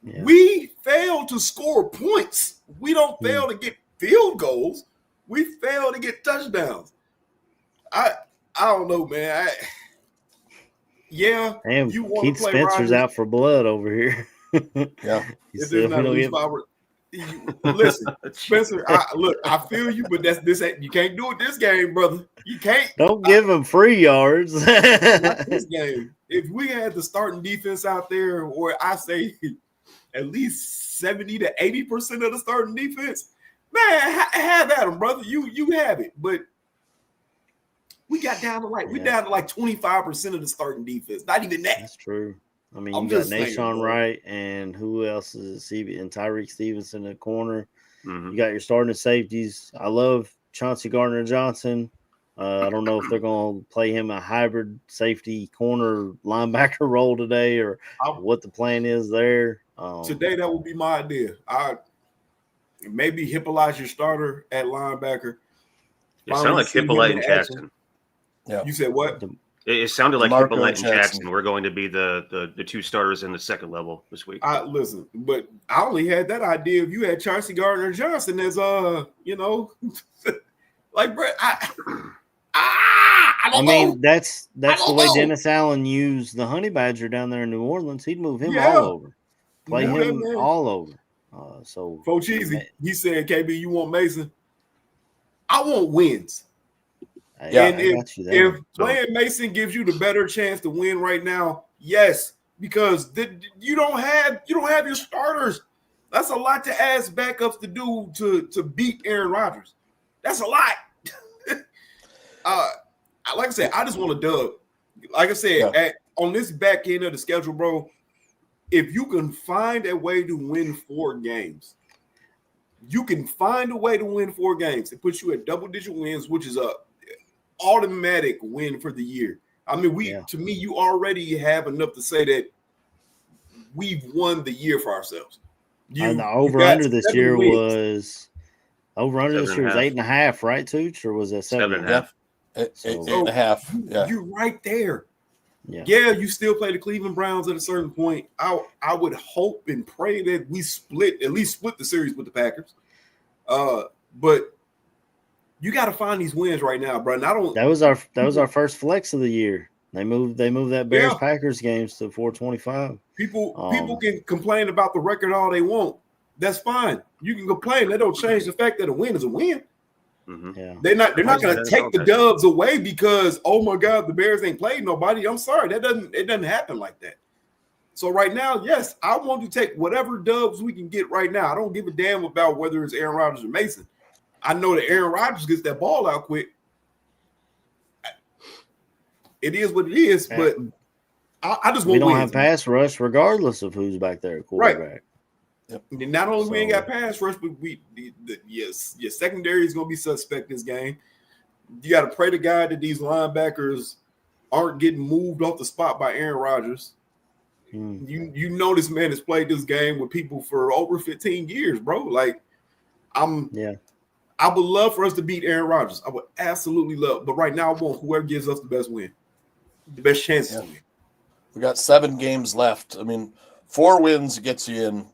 Yeah. We fail to score points. We don't fail to get field goals. We fail to get touchdowns. I don't know, man. Damn, you want Keith to play Spencer's Rodgers. out for blood over here. Yeah. Listen, Spencer, I feel you, but you can't do it this game, brother. You can't. Don't give him free yards. Not this game. If we had the starting defense out there, or I say at least 70 to 80% of the starting defense, man, have at them, brother. You have it, but we got down to like 25% of the starting defense. Not even that. That's true. I mean, I'm you got just saying, Nashawn bro. Wright, and who else is it? And Tyreek Stevenson in the corner. Mm-hmm. You got your starting safeties. I love Chauncey Gardner-Johnson. I don't know if they're going to play him a hybrid safety corner linebacker role today, or what the plan is there. Today, that would be my idea. I maybe Hippolyte your starter at linebacker. It sounded like Hippolyte and Jackson. Yeah. You said what? It sounded like DeMarco Hippolyte and Jackson. Jackson were going to be the two starters in the second level this week. Listen, but I only had that idea if you had Chauncey Gardner-Johnson as like, bro, I don't know. That's the way Dennis Allen used the Honey Badger down there in New Orleans. He'd move him all over, play him all over. So, Fo Cheesy, he said, KB, you want Mason? I want wins. And if playing Mason gives you the better chance to win right now, yes, because you don't have your starters. That's a lot to ask backups to do to beat Aaron Rodgers. That's a lot. Like I said, I just want a dub. Like I said, on this back end of the schedule, bro, if you can find a way to win 4 games, it puts you at double-digit wins, which is a automatic win for the year. I mean, to me, you already have enough to say that we've won the year for ourselves. And the over-under this year was 8.5, right, Tooch? Or was that 7.5? 8.5. Yeah. You're right there. Yeah, you still play the Cleveland Browns at a certain point. I would hope and pray that we at least split the series with the Packers. But you got to find these wins right now, bro. And that was our first flex of the year. They moved that Bears Packers games to 425. People can complain about the record all they want. That's fine. You can complain. That don't change the fact that a win is a win. Mm-hmm. Yeah. They're not going to take the dubs away because, oh my God, the Bears ain't played nobody. I'm sorry, it doesn't happen like that. So right now, yes, I want to take whatever dubs we can get right now. I don't give a damn about whether it's Aaron Rodgers or Mason. I know that Aaron Rodgers gets that ball out quick. It is what it is, but I just want we don't wins, have pass rush regardless of who's back there at quarterback. Right. Yep. Not only we ain't got pass rush, but your secondary is going to be suspect this game. You got to pray to God that these linebackers aren't getting moved off the spot by Aaron Rodgers. You know this man has played this game with people for over 15 years, bro. Like, I would love for us to beat Aaron Rodgers. I would absolutely love. But right now, I want whoever gives us the best win, the best chances to win. We got 7 games left. I mean, 4 wins gets you in.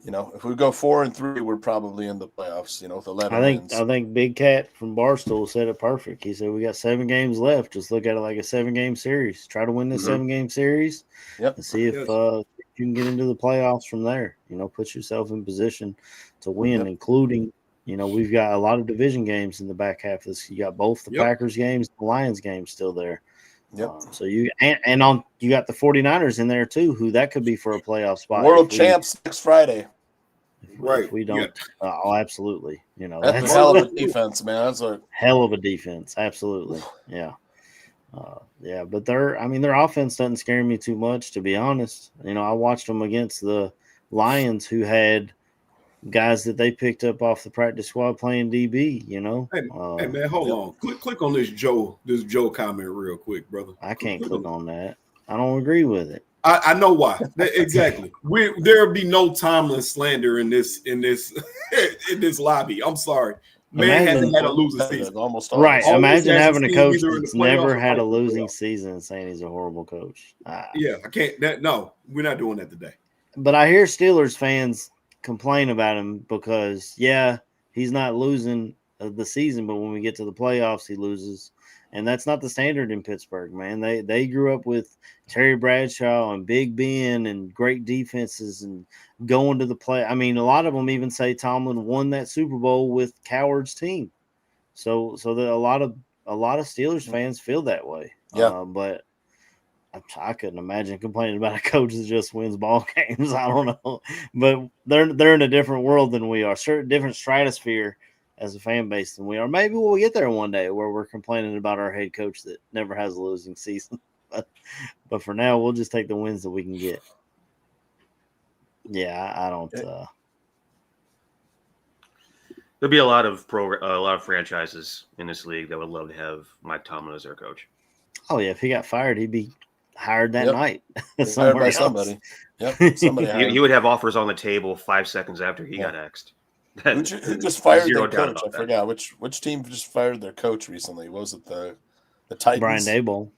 You know, if we go 4-3, we're probably in the playoffs. You know, with 11 wins. I think Big Cat from Barstool said it perfect. He said we got 7 games left. Just look at it like a 7-game series. Try to win this 7-game series. Yep. And see if you can get into the playoffs from there. You know, put yourself in position to win, including. You know, we've got a lot of division games in the back half of this. You got both the Packers games, the Lions games still there. Yep. So you you got the 49ers in there too, who that could be for a playoff spot. World champs next Friday. Right. If we don't. Oh, absolutely. You know, that's a hell of a defense, man. That's a hell of a defense. Absolutely. Yeah. Yeah, but their offense doesn't scare me too much, to be honest. You know, I watched them against the Lions, who had guys that they picked up off the practice squad playing DB, you know. Hey man, hold on. Click on this Joe comment real quick, brother. I can't click on that. I don't agree with it. I know why. Exactly. There'll be no Tomlin slander in this in this lobby. I'm sorry. Man hasn't had a losing season. Almost right. Imagine having a coach that's never had a losing season and saying he's a horrible coach. Yeah, I can't. No, we're not doing that today. But I hear Steelers fans complain about him because, he's not losing the season, but when we get to the playoffs, he loses. And that's not the standard in Pittsburgh, man. They grew up with Terry Bradshaw and Big Ben and great defenses and going to the play. I mean, a lot of them even say Tomlin won that Super Bowl with Coward's team. So that a lot of Steelers fans feel that way. Yeah. But I couldn't imagine complaining about a coach that just wins ball games. I don't know, but they're in a different world than we are, certain different stratosphere as a fan base than we are. Maybe we'll get there one day where we're complaining about our head coach that never has a losing season. But for now, we'll just take the wins that we can get. Yeah, I don't. There'll be a lot of franchises in this league that would love to have Mike Tomlin as their coach. Oh yeah, if he got fired, he'd be hired that night. Hired by somebody. Yep. Somebody. He would have offers on the table 5 seconds after he got axed. Who just fired their coach? I forgot which team just fired their coach recently. Was it the Titans? Brian Daboll.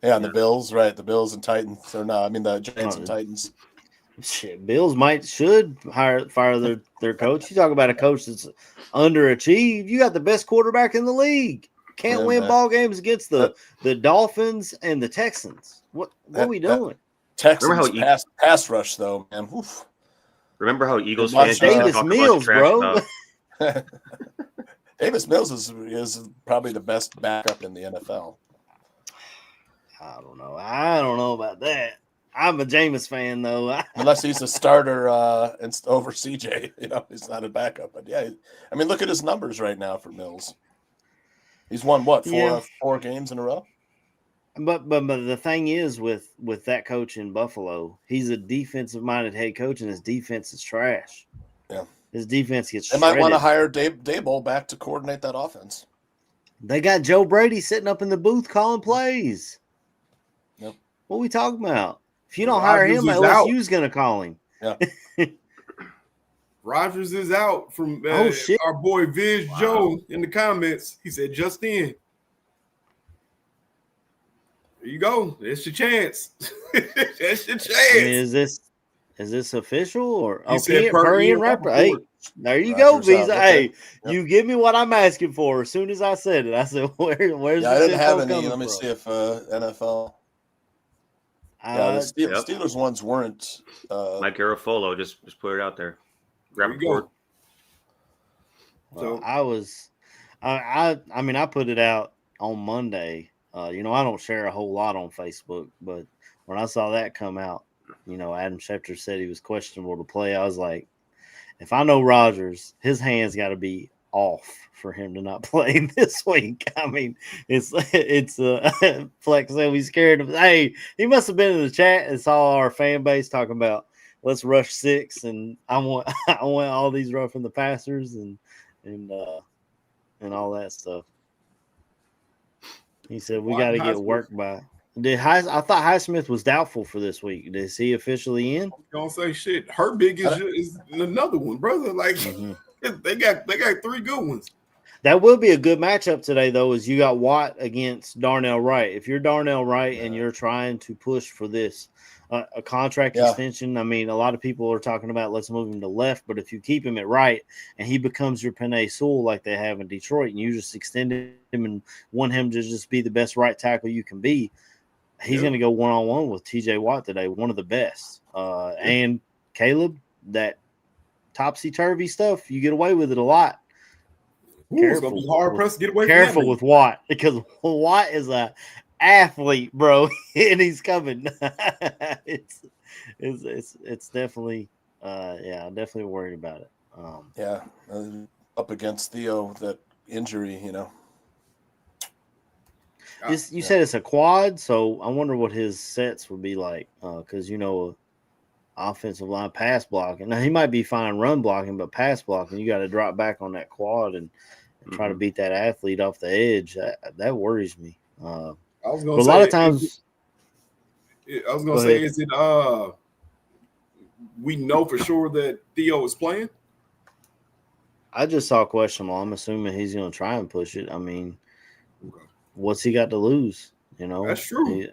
Yeah, and the Bills, right? The Bills and Titans. Or no, I mean the Giants and Titans. Shit, Bills should fire their coach. You talk about a coach that's underachieved. You got the best quarterback in the league. Can't win ball games against the Dolphins and the Texans. What are we doing? Texans pass rush though, man. Oof. Remember how Eagles fans Davis Mills, bro. Davis Mills is probably the best backup in the NFL. I don't know about that. I'm a Jameis fan though. Unless he's a starter over CJ, you know, he's not a backup. But yeah, I mean, look at his numbers right now for Mills. He's won four games in a row. But the thing is with that coach in Buffalo, he's a defensive minded head coach, and his defense is trash. Yeah, his defense gets. They might want to hire Daboll back to coordinate that offense. They got Joe Brady sitting up in the booth calling plays. Yep. What are we talking about? If you don't hire him, LSU's going to call him. Yeah. Rodgers is out from our boy Viz Joe in the comments. He said, just in. There you go. That's your chance. That's your chance. I mean, is this official or Perry and Rapper? Hey, there you go, Visa. Hey, you give me what I'm asking for. As soon as I said it, I said, "Where's?" I didn't have any. Let me see if NFL. The Steelers ones weren't. Mike Garafolo just put it out there. Grab a board. So I put it out on Monday. I don't share a whole lot on Facebook, but when I saw that come out, Adam Schefter said he was questionable to play. I was like, if I know Rodgers, his hands got to be off for him to not play this week. I mean, it's Flex said he's scared of. Hey, he must have been in the chat and saw our fan base talking about let's rush 6, and I want all these roughing the passers and all that stuff. He said we got to get work by. I thought Highsmith was doubtful for this week. Is he officially in? Don't say shit. Her biggest is another one, brother. Like they got 3 good ones. That will be a good matchup today, though, is you got Watt against Darnell Wright. If you're Darnell Wright and you're trying to push for this a contract extension, I mean, a lot of people are talking about let's move him to left, but if you keep him at right and he becomes your Penei Sewell like they have in Detroit, and you just extend him and want him to just be the best right tackle you can be, he's going to go one-on-one with TJ Watt today, one of the best. And Caleb, that topsy-turvy stuff, you get away with it a lot. It's gonna be hard pressed to get away. Careful with Watt, because Watt is a athlete, bro, and he's coming. it's definitely, I'm definitely worried about it. Up against Theo, that injury, You said it's a quad, so I wonder what his sets would be like, because offensive line pass blocking. Now he might be fine run blocking, but pass blocking, you got to drop back on that quad and try to beat that athlete off the edge. That worries me. I was going to say, a lot of times. I was going to say, is it? We know for sure that Theo is playing. I just saw questionable. I'm assuming he's going to try and push it. I mean, what's he got to lose? That's true.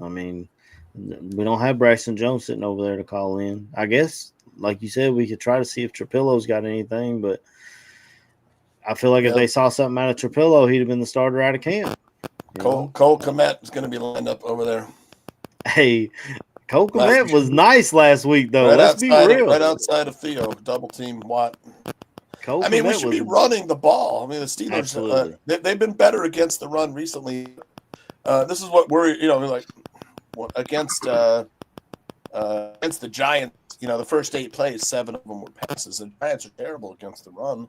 I mean, we don't have Braxton Jones sitting over there to call in. I guess, like you said, we could try to see if Trapillo's got anything, but I feel like if they saw something out of Trapillo, he'd have been the starter out of camp. Cole Kmet is going to be lined up over there. Hey, Cole Kmet was nice last week, though. Let's be real. Right outside of Theo, double team Watt. We should be running the ball. I mean, the Steelers, they've been better against the run recently. This is what we're, against the Giants, the first 8 plays, 7 of them were passes. The Giants are terrible against the run.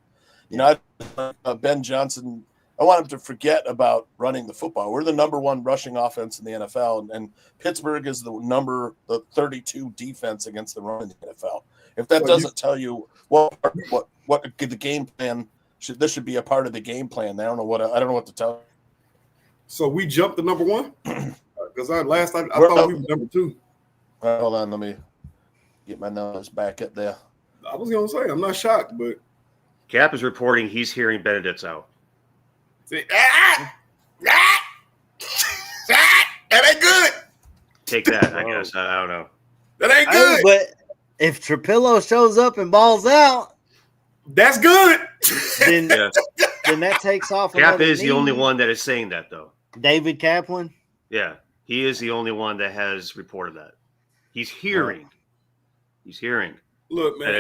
Ben Johnson, I want him to forget about running the football. We're the number 1 rushing offense in the NFL, and Pittsburgh is the 32 defense against the run in the NFL. If that doesn't tell you what the game plan this should be a part of the game plan. I don't know what to tell you. So we jumped to number 1 because I thought we were number 2. Hold on, let me get my numbers back up there. I was gonna say I'm not shocked, but Cap is reporting he's hearing Benedict's out. That ain't good. Take that, I guess. I don't know. That ain't good. But if Trapillo shows up and balls out, that's good. Then that takes off. Cap is the only one that is saying that, though. David Kaplan? Yeah, he is the only one that has reported that. He's hearing. He's hearing. Look, man,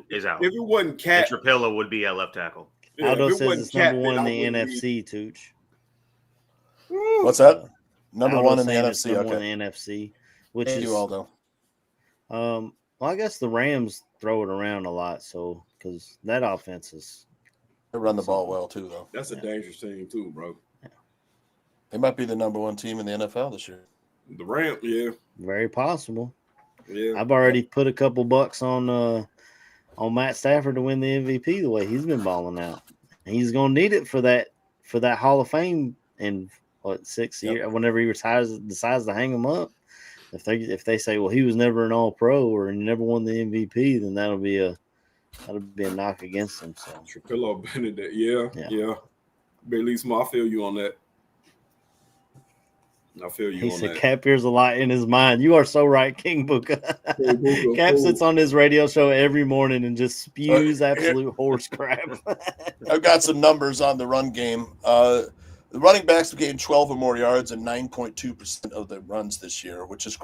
is out. If it wasn't Cap, Trapillo would be at left tackle. Aldo says it's number 1 in the NFC, Tooch. What's that? Number 1 in the NFC. Number 1 in the NFC, which is Aldo. Well, I guess the Rams throw it around a lot, so because that offense is. They run the ball well too, though. That's a dangerous team too, bro. Yeah. They might be the number 1 team in the NFL this year. The Rams, yeah, very possible. Yeah, I've already put a couple bucks on Matt Stafford to win the MVP the way he's been balling out. He's gonna need it for that Hall of Fame in 6 years whenever he decides to hang him up. If they say, well, he was never an All-Pro or he never won the MVP, then that'll be a knock against him. So Trapillo Benedict, yeah. But at least I feel you on that. I feel you. He said Cap hears a lot in his mind. You are so right, King Booker. Cap sits on his radio show every morning and just spews absolute horse crap. I've got some numbers on the run game. The running backs have gained 12 or more yards and 9.2% of the runs this year, which is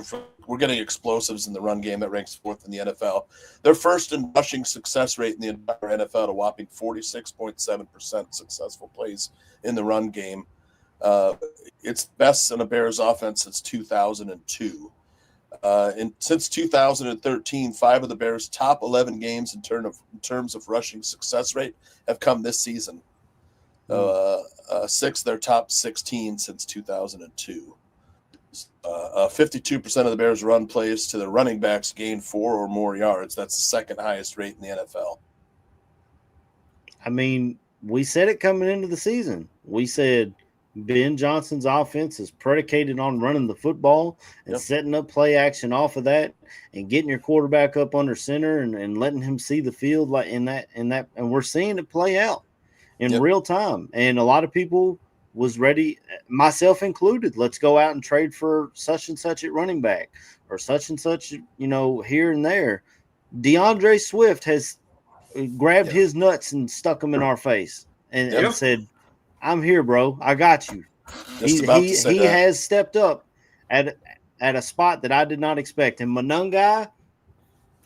we're getting explosives in the run game that ranks 4th in the NFL. They're first in rushing success rate in the entire NFL, a whopping 46.7% successful plays in the run game. It's best in a Bears offense since 2002. Since 2013, 5 of the Bears' top 11 games in terms of rushing success rate have come this season. 6 their top 16 since 2002. 52% of the Bears' run plays to the running backs gain 4 or more yards. That's the second highest rate in the NFL. I mean, we said it coming into the season. We said Ben Johnson's offense is predicated on running the football and setting up play action off of that and getting your quarterback up under center and letting him see the field like in that and we're seeing it play out. in real time. And a lot of people was ready, myself included. Let's go out and trade for such and such at running back or such and such, here and there. DeAndre Swift has grabbed his nuts and stuck them in our face and said, I'm here, bro. I got you. He has stepped up at a spot that I did not expect. And Monungai,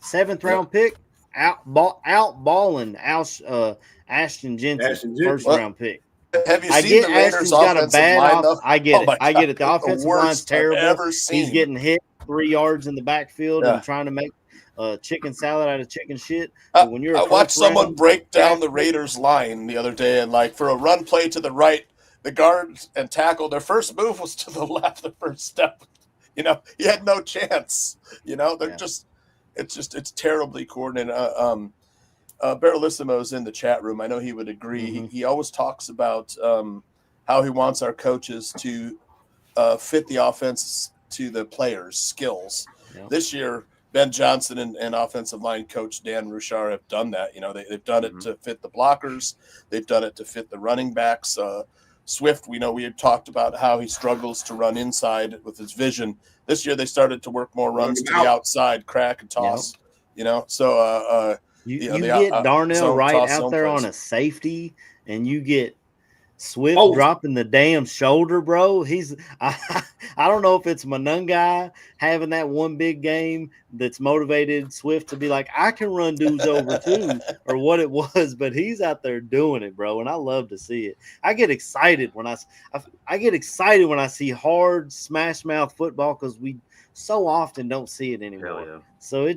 7th round pick, outballing Ashton Jensen, first round pick. Have you seen the Raiders' offensive line? I get it. I get it. The offensive line's terrible. He's getting hit 3 yards in the backfield and trying to make chicken salad out of chicken shit. I watched someone break down the Raiders' line the other day, and for a run play to the right, the guard and tackle, their first move was to the left, the first step. He had no chance. They're it's terribly coordinated. Barrelissimo's in the chat room. I know he would agree. Mm-hmm. He always talks about how he wants our coaches to fit the offense to the players' skills. Yeah. This year, Ben Johnson and offensive line coach Dan Ruchar have done that. They've done it to fit the blockers. They've done it to fit the running backs. Swift, we had talked about how he struggles to run inside with his vision. This year, they started to work more runs to the outside, crack and toss. So you get Darnell Wright out there on a safety, and you get Swift dropping the damn shoulder, bro. I don't know if it's Monungai having that one big game that's motivated Swift to be like, I can run dudes over too, or what it was, but he's out there doing it, bro, and I love to see it. I get excited when I see hard smash mouth football because we so often don't see it anymore. Yeah. So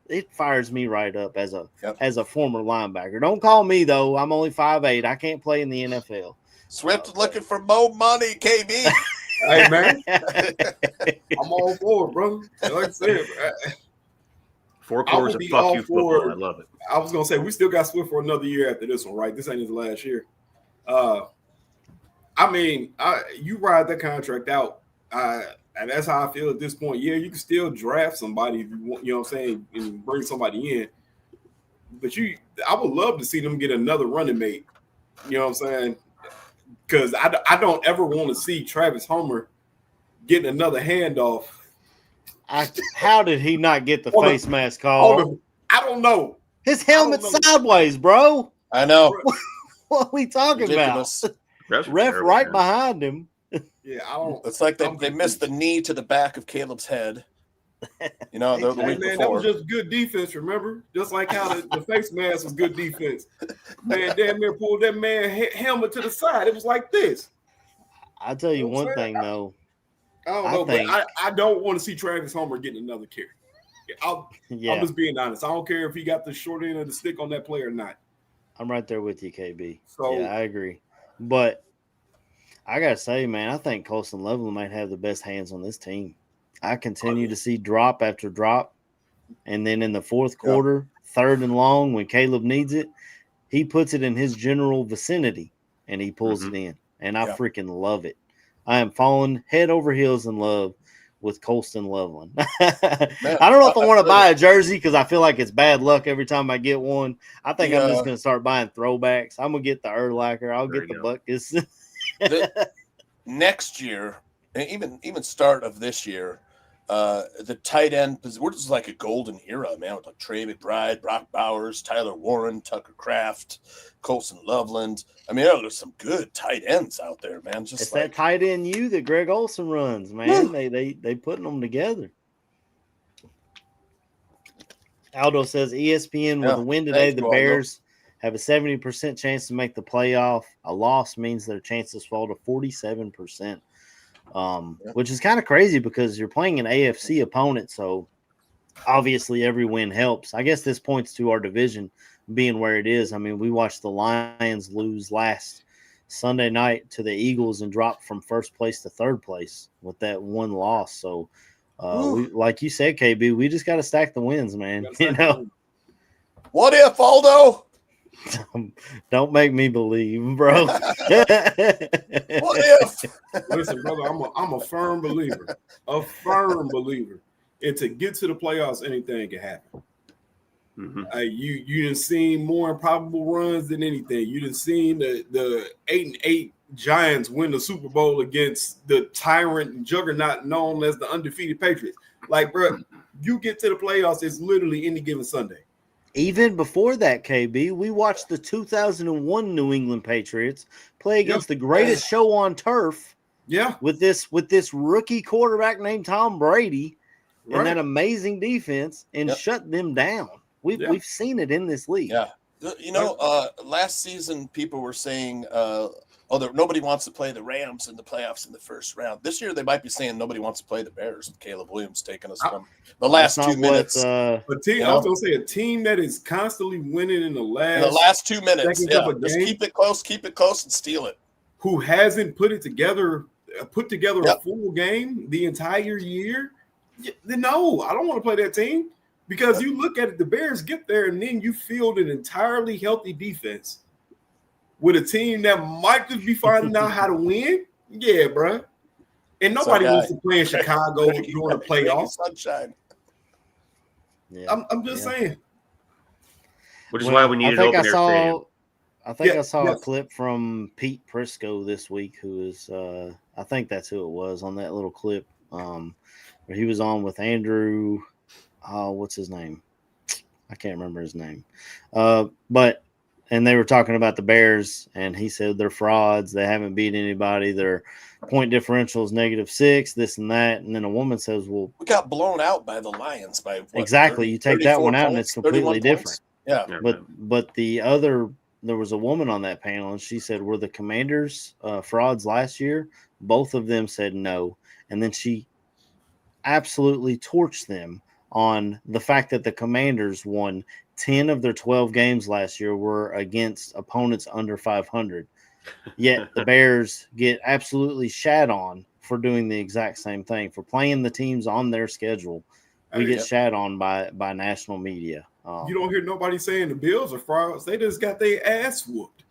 it fires me right up as a former linebacker. Don't call me though. I'm only 5'8". I can't play in the NFL. Swift looking for more money, KB. Hey man, I'm all for it, bro. Like I said, 4 quarters of fuck you football. I love it. I was gonna say we still got Swift for another year after this one, right? This ain't his last year. You ride that contract out. And that's how I feel at this point. Yeah, you can still draft somebody if you want, you know what I'm saying, and bring somebody in. But I would love to see them get another running mate. You know what I'm saying? Because I don't ever want to see Travis Homer getting another handoff. How did he not get the face mask call? I don't know. His helmet's sideways, bro. I know. What are we talking about? Ref right behind him. Yeah, I don't. It's like they missed the knee to the back of Caleb's head. The week before. That was just good defense, remember? Just like how the face mask was good defense. Man, damn near pulled that man helmet to the side. It was like this. I'll tell you one thing, though. I don't know, but I don't want to see Travis Homer getting another carry. I'm just being honest. I don't care if he got the short end of the stick on that play or not. I'm right there with you, KB. So, yeah, I agree. But I got to say, man, I think Colston Loveland might have the best hands on this team. I continue to see drop after drop. And then in the fourth quarter, 3rd and long, when Caleb needs it, he puts it in his general vicinity and he pulls it in. And I freaking love it. I am falling head over heels in love with Colston Loveland. I don't know if I want to buy a jersey because I feel like it's bad luck every time I get one. I think I'm just going to start buying throwbacks. I'm going to get the Urlacher. I'll get the Buckus. Next year, and even start of this year, the tight end, we're just like a golden era, man, with like Trey McBride, Brock Bowers, Tyler Warren, Tucker Kraft, Colston Loveland. I mean, there's some good tight ends out there, man. It's that tight end that Greg Olson runs, man. They putting them together. Aldo says ESPN with a win today, the Bears have a 70% chance to make the playoff. A loss means their chances fall to 47%, which is kind of crazy because you're playing an AFC opponent, so obviously every win helps. I guess this points to our division being where it is. I mean, we watched the Lions lose last Sunday night to the Eagles and drop from first place to third place with that one loss. So, we, like you said, KB, we just got to stack the wins, man. What if, Aldo? Don't make me believe, bro. What if? Listen, brother, I'm a firm believer. A firm believer. And to get to the playoffs, anything can happen. You done seen more improbable runs than anything. You done seen the 8-8 Giants win the Super Bowl against the tyrant and juggernaut known as the undefeated Patriots. Like, bro, you get to the playoffs, it's literally any given Sunday. Even before that, KB, we watched the 2001 New England Patriots play against the greatest show on turf. Yeah, with this rookie quarterback named Tom Brady and that amazing defense, and shut them down. We've seen it in this league. Yeah, last season people were saying, nobody wants to play the Rams in the playoffs in the first round. This year they might be saying nobody wants to play the Bears with Caleb Williams taking us from the last 2 minutes. I was gonna say a team that is constantly winning in the last 2 minutes. Yeah, just keep it close, and steal it. Who hasn't put together a full game the entire year? No, I don't want to play that team, because you look at it, the Bears get there and then you field an entirely healthy defense with a team that might just be finding out how to win. Yeah, bro. And nobody wants to play in Chicago during the playoffs. Sunshine. Yeah, I'm just saying. Which is why we need an open air stadium. I think I saw a clip from Pete Prisco this week, who is I think that's who it was on that little clip. Where he was on with Andrew, what's his name? I can't remember his name. And they were talking about the Bears, and he said they're frauds. They haven't beat anybody. Their point differential is -6, this and that. And then a woman says, well, we got blown out by the Lions by what, exactly. 30, you take that one out and it's completely different. Yeah. But there was a woman on that panel, and she said, were the Commanders frauds last year? Both of them said no. And then she absolutely torched them on the fact that the Commanders won 10 of their 12 games last year were against opponents under 500. Yet the Bears get absolutely shat on for doing the exact same thing, for playing the teams on their schedule. We get shat on by national media. You don't hear nobody saying the Bills are frauds. They just got their ass whooped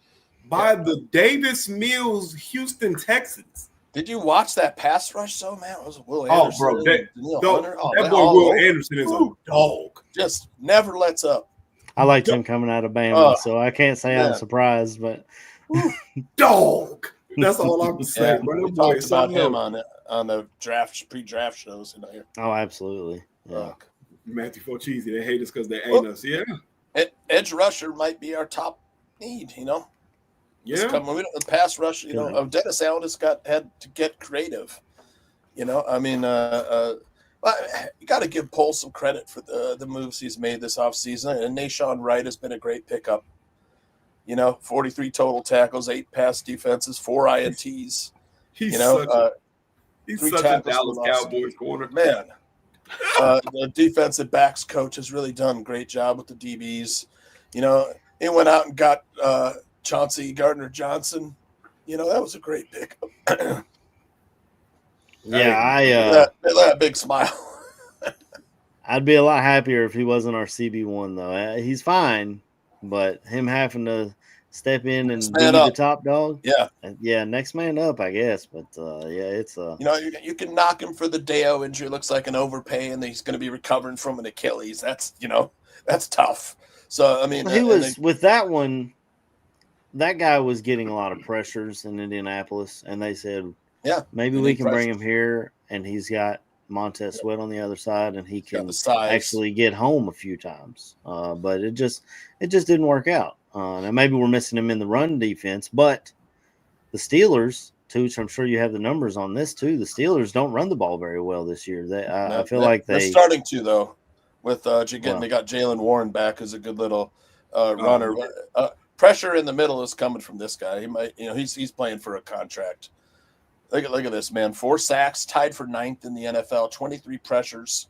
by the Davis Mills Houston Texans. Did you watch that pass rush, though, man? It was Will Anderson. Oh, bro, that boy Will Anderson is a dog. Just never lets up. I liked him coming out of Bama, so I can't say I'm surprised, but dog. That's all I'm saying, bro. We talked about him on the pre-draft shows in here. Oh, absolutely. Yeah. Matthew Focheesy, they hate us because they ain't us. Yeah. Edge rusher might be our top need, Yeah. The pass rush, Dennis Allen had to get creative. I mean, you got to give Pohl some credit for the moves he's made this offseason. And Nashawn Wright has been a great pickup. 43 total tackles, 8 pass defenses, 4 INTs. He's such a Dallas Cowboys corner. Man, the defensive backs coach has really done a great job with the DBs. He went out and got Chauncey Gardner-Johnson. That was a great pickup. Yeah, that big smile. I'd be a lot happier if he wasn't our CB1, though. He's fine, but him having to step in and be the top dog. Yeah, next man up, I guess. But it's you can knock him for the Deo injury. Looks like an overpay, and he's going to be recovering from an Achilles. That's tough. So I mean, he was with that one. That guy was getting a lot of pressures in Indianapolis, and they said, maybe we can bring him here, and he's got Montez Sweat on the other side, and he can actually get home a few times. But it just didn't work out. And maybe we're missing him in the run defense, but the Steelers, too, which I'm sure you have the numbers on this too. The Steelers don't run the ball very well this year. I feel like they're starting to, though. With they got Jalen Warren back as a good little runner. Pressure in the middle is coming from this guy. He might, he's playing for a contract. Look at this, man. 4 sacks, tied for 9th in the NFL, 23 pressures,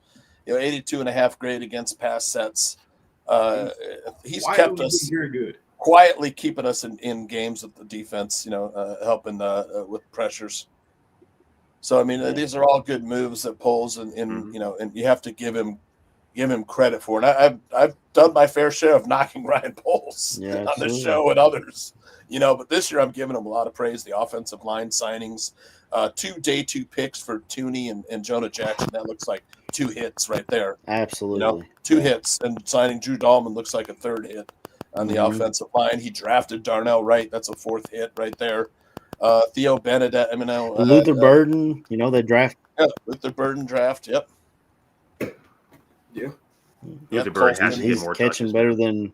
82.5 grade against pass sets. He's kept us very good. Quietly keeping us in games with the defense, helping with pressures. So, I mean, these are all good moves that Pohl's and you have to give him credit for it. I've done my fair share of knocking Ryan Poles on the show and others, but this year I'm giving him a lot of praise. The offensive line signings, 2 day 2 picks for Tooney and Jonah Jackson. That looks like 2 hits right there. Absolutely. 2 hits, and signing Drew Dahlman looks like a 3rd hit on the offensive line. He drafted Darnell Wright. That's a 4th hit right there. Theo Benedette, Luther Burden, they draft. Yeah, Luther Burden draft. Yep. Yeah. Luther Burden has to get He's more catching touches. better than.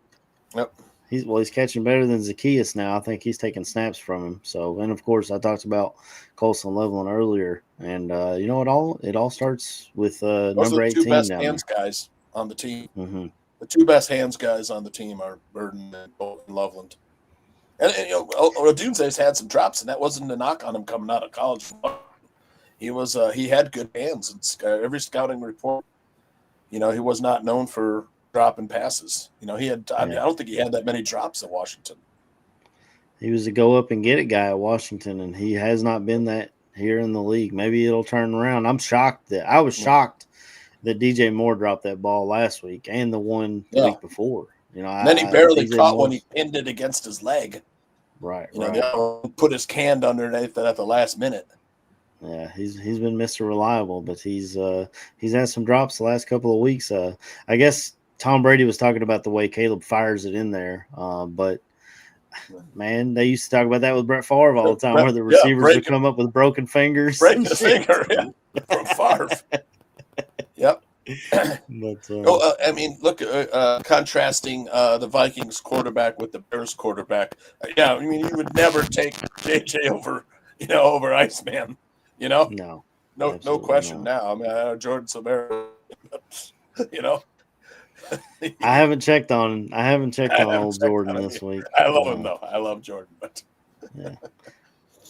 Yep. He's catching better than Zacchaeus now. I think he's taking snaps from him. So, and of course, I talked about Colson Leveland earlier, and it all starts with Those number are the 2 18 best down hands guys on the team. Mm-hmm. The 2 best hands guys on the team are Burden and Loveland. And Odunze's had some drops, and that wasn't a knock on him coming out of college. He had good hands, and every scouting report, he was not known for dropping passes. He had. I don't think he had that many drops at Washington. He was a go up and get it guy at Washington, and he has not been that here in the league. Maybe it'll turn around. I was shocked that DJ Moore dropped that ball last week and the one week before. And then he barely caught when he pinned it against his leg. Right. Put his hand underneath it at the last minute. Yeah, he's been Mr. Reliable, but he's had some drops the last couple of weeks. I guess Tom Brady was talking about the way Caleb fires it in there, but man, they used to talk about that with Brett Favre all the time, where the receivers would come up with broken fingers. Break the finger, from Favre. Yep. But, look, contrasting the Vikings quarterback with the Bears quarterback. You would never take JJ over Iceman. No question. Not. Now, I know Jordan Somero. I haven't checked on old Jordan this week. I love him though. I love Jordan, but yeah.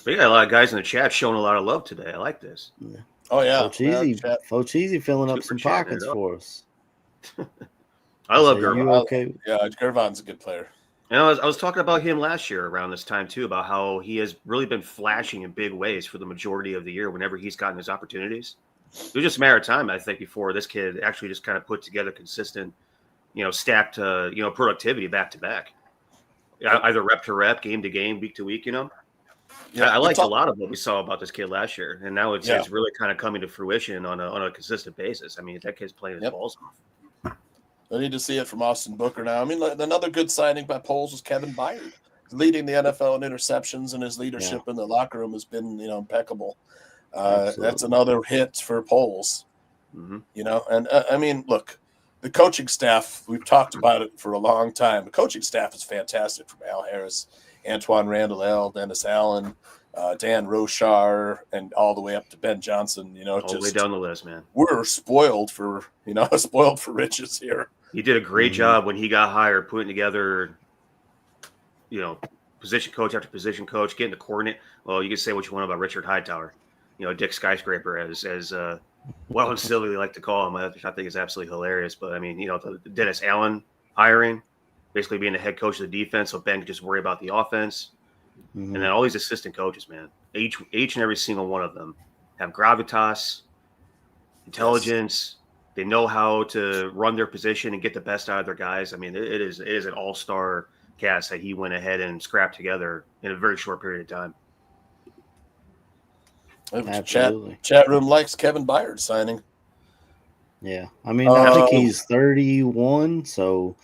We got a lot of guys in the chat showing a lot of love today. I like this. Yeah. Oh yeah, Focheezy filling up some Super pockets for us. I love You Gervon. okay? Yeah, Gervon's a good player. And I was talking about him last year around this time too, about how he has really been flashing in big ways for the majority of the year whenever he's gotten his opportunities. It was just a matter of time, I think, before this kid actually just kind of put together consistent, stacked, productivity back to back, either rep to rep, game to game, week to week. Yeah, I liked a lot of what we saw about this kid last year, and now it's really kind of coming to fruition on a consistent basis. I mean, that kid's playing his balls off. I need to see it from Austin Booker now. I mean, another good signing by Poles was Kevin Byard, leading the NFL in interceptions, and his leadership in the locker room has been, impeccable. That's another hit for Poles. And look, the coaching staff, we've talked about it for a long time. The coaching staff is fantastic, from Al Harris, Antoine Randall, Dennis Allen, Dan Rochar, and all the way up to Ben Johnson. All the way down the list, man. We're spoiled for riches here. He did a great job when he got hired, putting together, position coach after position coach, getting the coordinate. Well, you can say what you want about Richard Hightower, Dick Skyscraper, as well and silly we like to call him. I think is absolutely hilarious. But I mean, the Dennis Allen hiring, basically being the head coach of the defense, so Ben could just worry about the offense. And then all these assistant coaches, man, each and every single one of them have gravitas, intelligence. Yes. They know how to run their position and get the best out of their guys. I mean, it is an all-star cast that he went ahead and scrapped together in a very short period of time. Absolutely. Chat room likes Kevin Byard signing. Yeah, I mean, I think he's 31, so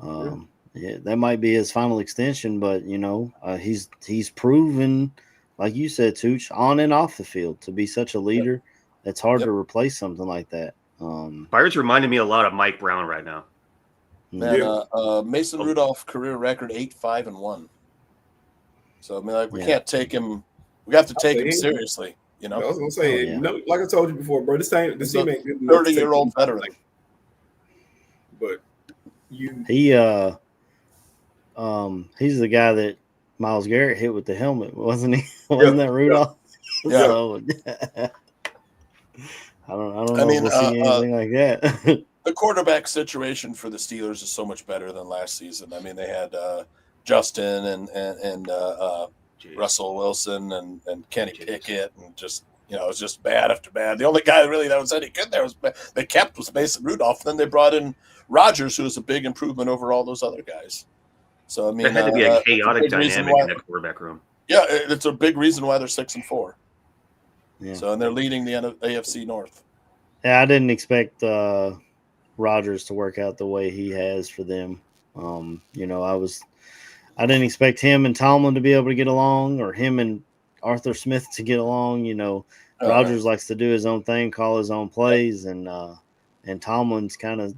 that might be his final extension. But he's proven, like you said, Tooch, on and off the field to be such a leader. It's hard to replace something like that. Byard's reminding me a lot of Mike Brown right now. Mason Rudolph career record 8-5-1. So I mean, we can't take him. We have to take him seriously. I was gonna say, like I told you before, bro. This team ain't good. 30-year-old veteran. But he's the guy that Myles Garrett hit with the helmet, wasn't he? Wasn't that Rudolph? Yeah. So, I don't know if we'll see anything like that. The quarterback situation for the Steelers is so much better than last season. I mean, they had Justin and Russell Wilson and Kenny Pickett, and just it was just bad after bad. The only guy really that was any good there was Mason Rudolph. Then they brought in Rodgers, who was a big improvement over all those other guys. So I mean, there had to be a chaotic dynamic in that quarterback room. Yeah, it's a big reason why they're 6-4. Yeah. So and they're leading the AFC North. Yeah, I didn't expect Rodgers to work out the way he has for them. I didn't expect him and Tomlin to be able to get along, or him and Arthur Smith to get along. Rodgers likes to do his own thing, call his own plays, and Tomlin's kind of,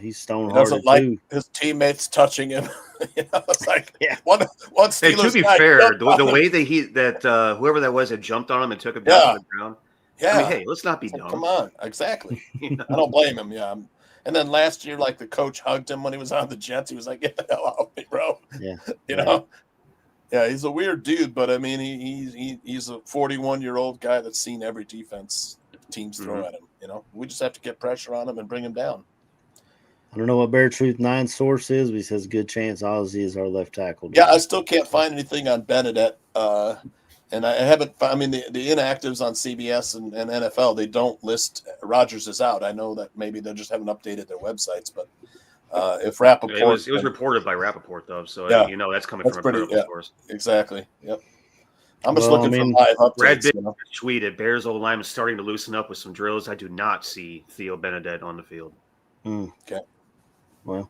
he's stone He doesn't hearted like too. his teammates touching him. It's like one Hey, Steelers to be guy fair, jumped on the him. way that whoever that was that jumped on him and took him down to the ground. Yeah. I mean, hey, let's not be dumb. Come on, exactly. I don't blame him. Yeah. And then last year, like the coach hugged him when he was on the Jets. He was like, "Get the hell out of me, bro." Yeah. Yeah, he's a weird dude, but I mean, he's a 41-year-old guy that's seen every defense teams throw at him. We just have to get pressure on him and bring him down. I don't know what Bear Truth 9 source is, but he says good chance Ozzie is our left tackle. Yeah, I still can't find anything on Benedette. And I haven't found, I mean, the inactives on CBS and NFL, they don't list Rodgers is out. I know that maybe they just haven't updated their websites, but if Rappaport. It was reported by Rappaport, though, so that's coming from a credible source. Exactly. Yep. I'm just looking for live updates. Brad Bitt tweeted, Bears old line is starting to loosen up with some drills. I do not see Theo Benedette on the field. Okay. Well,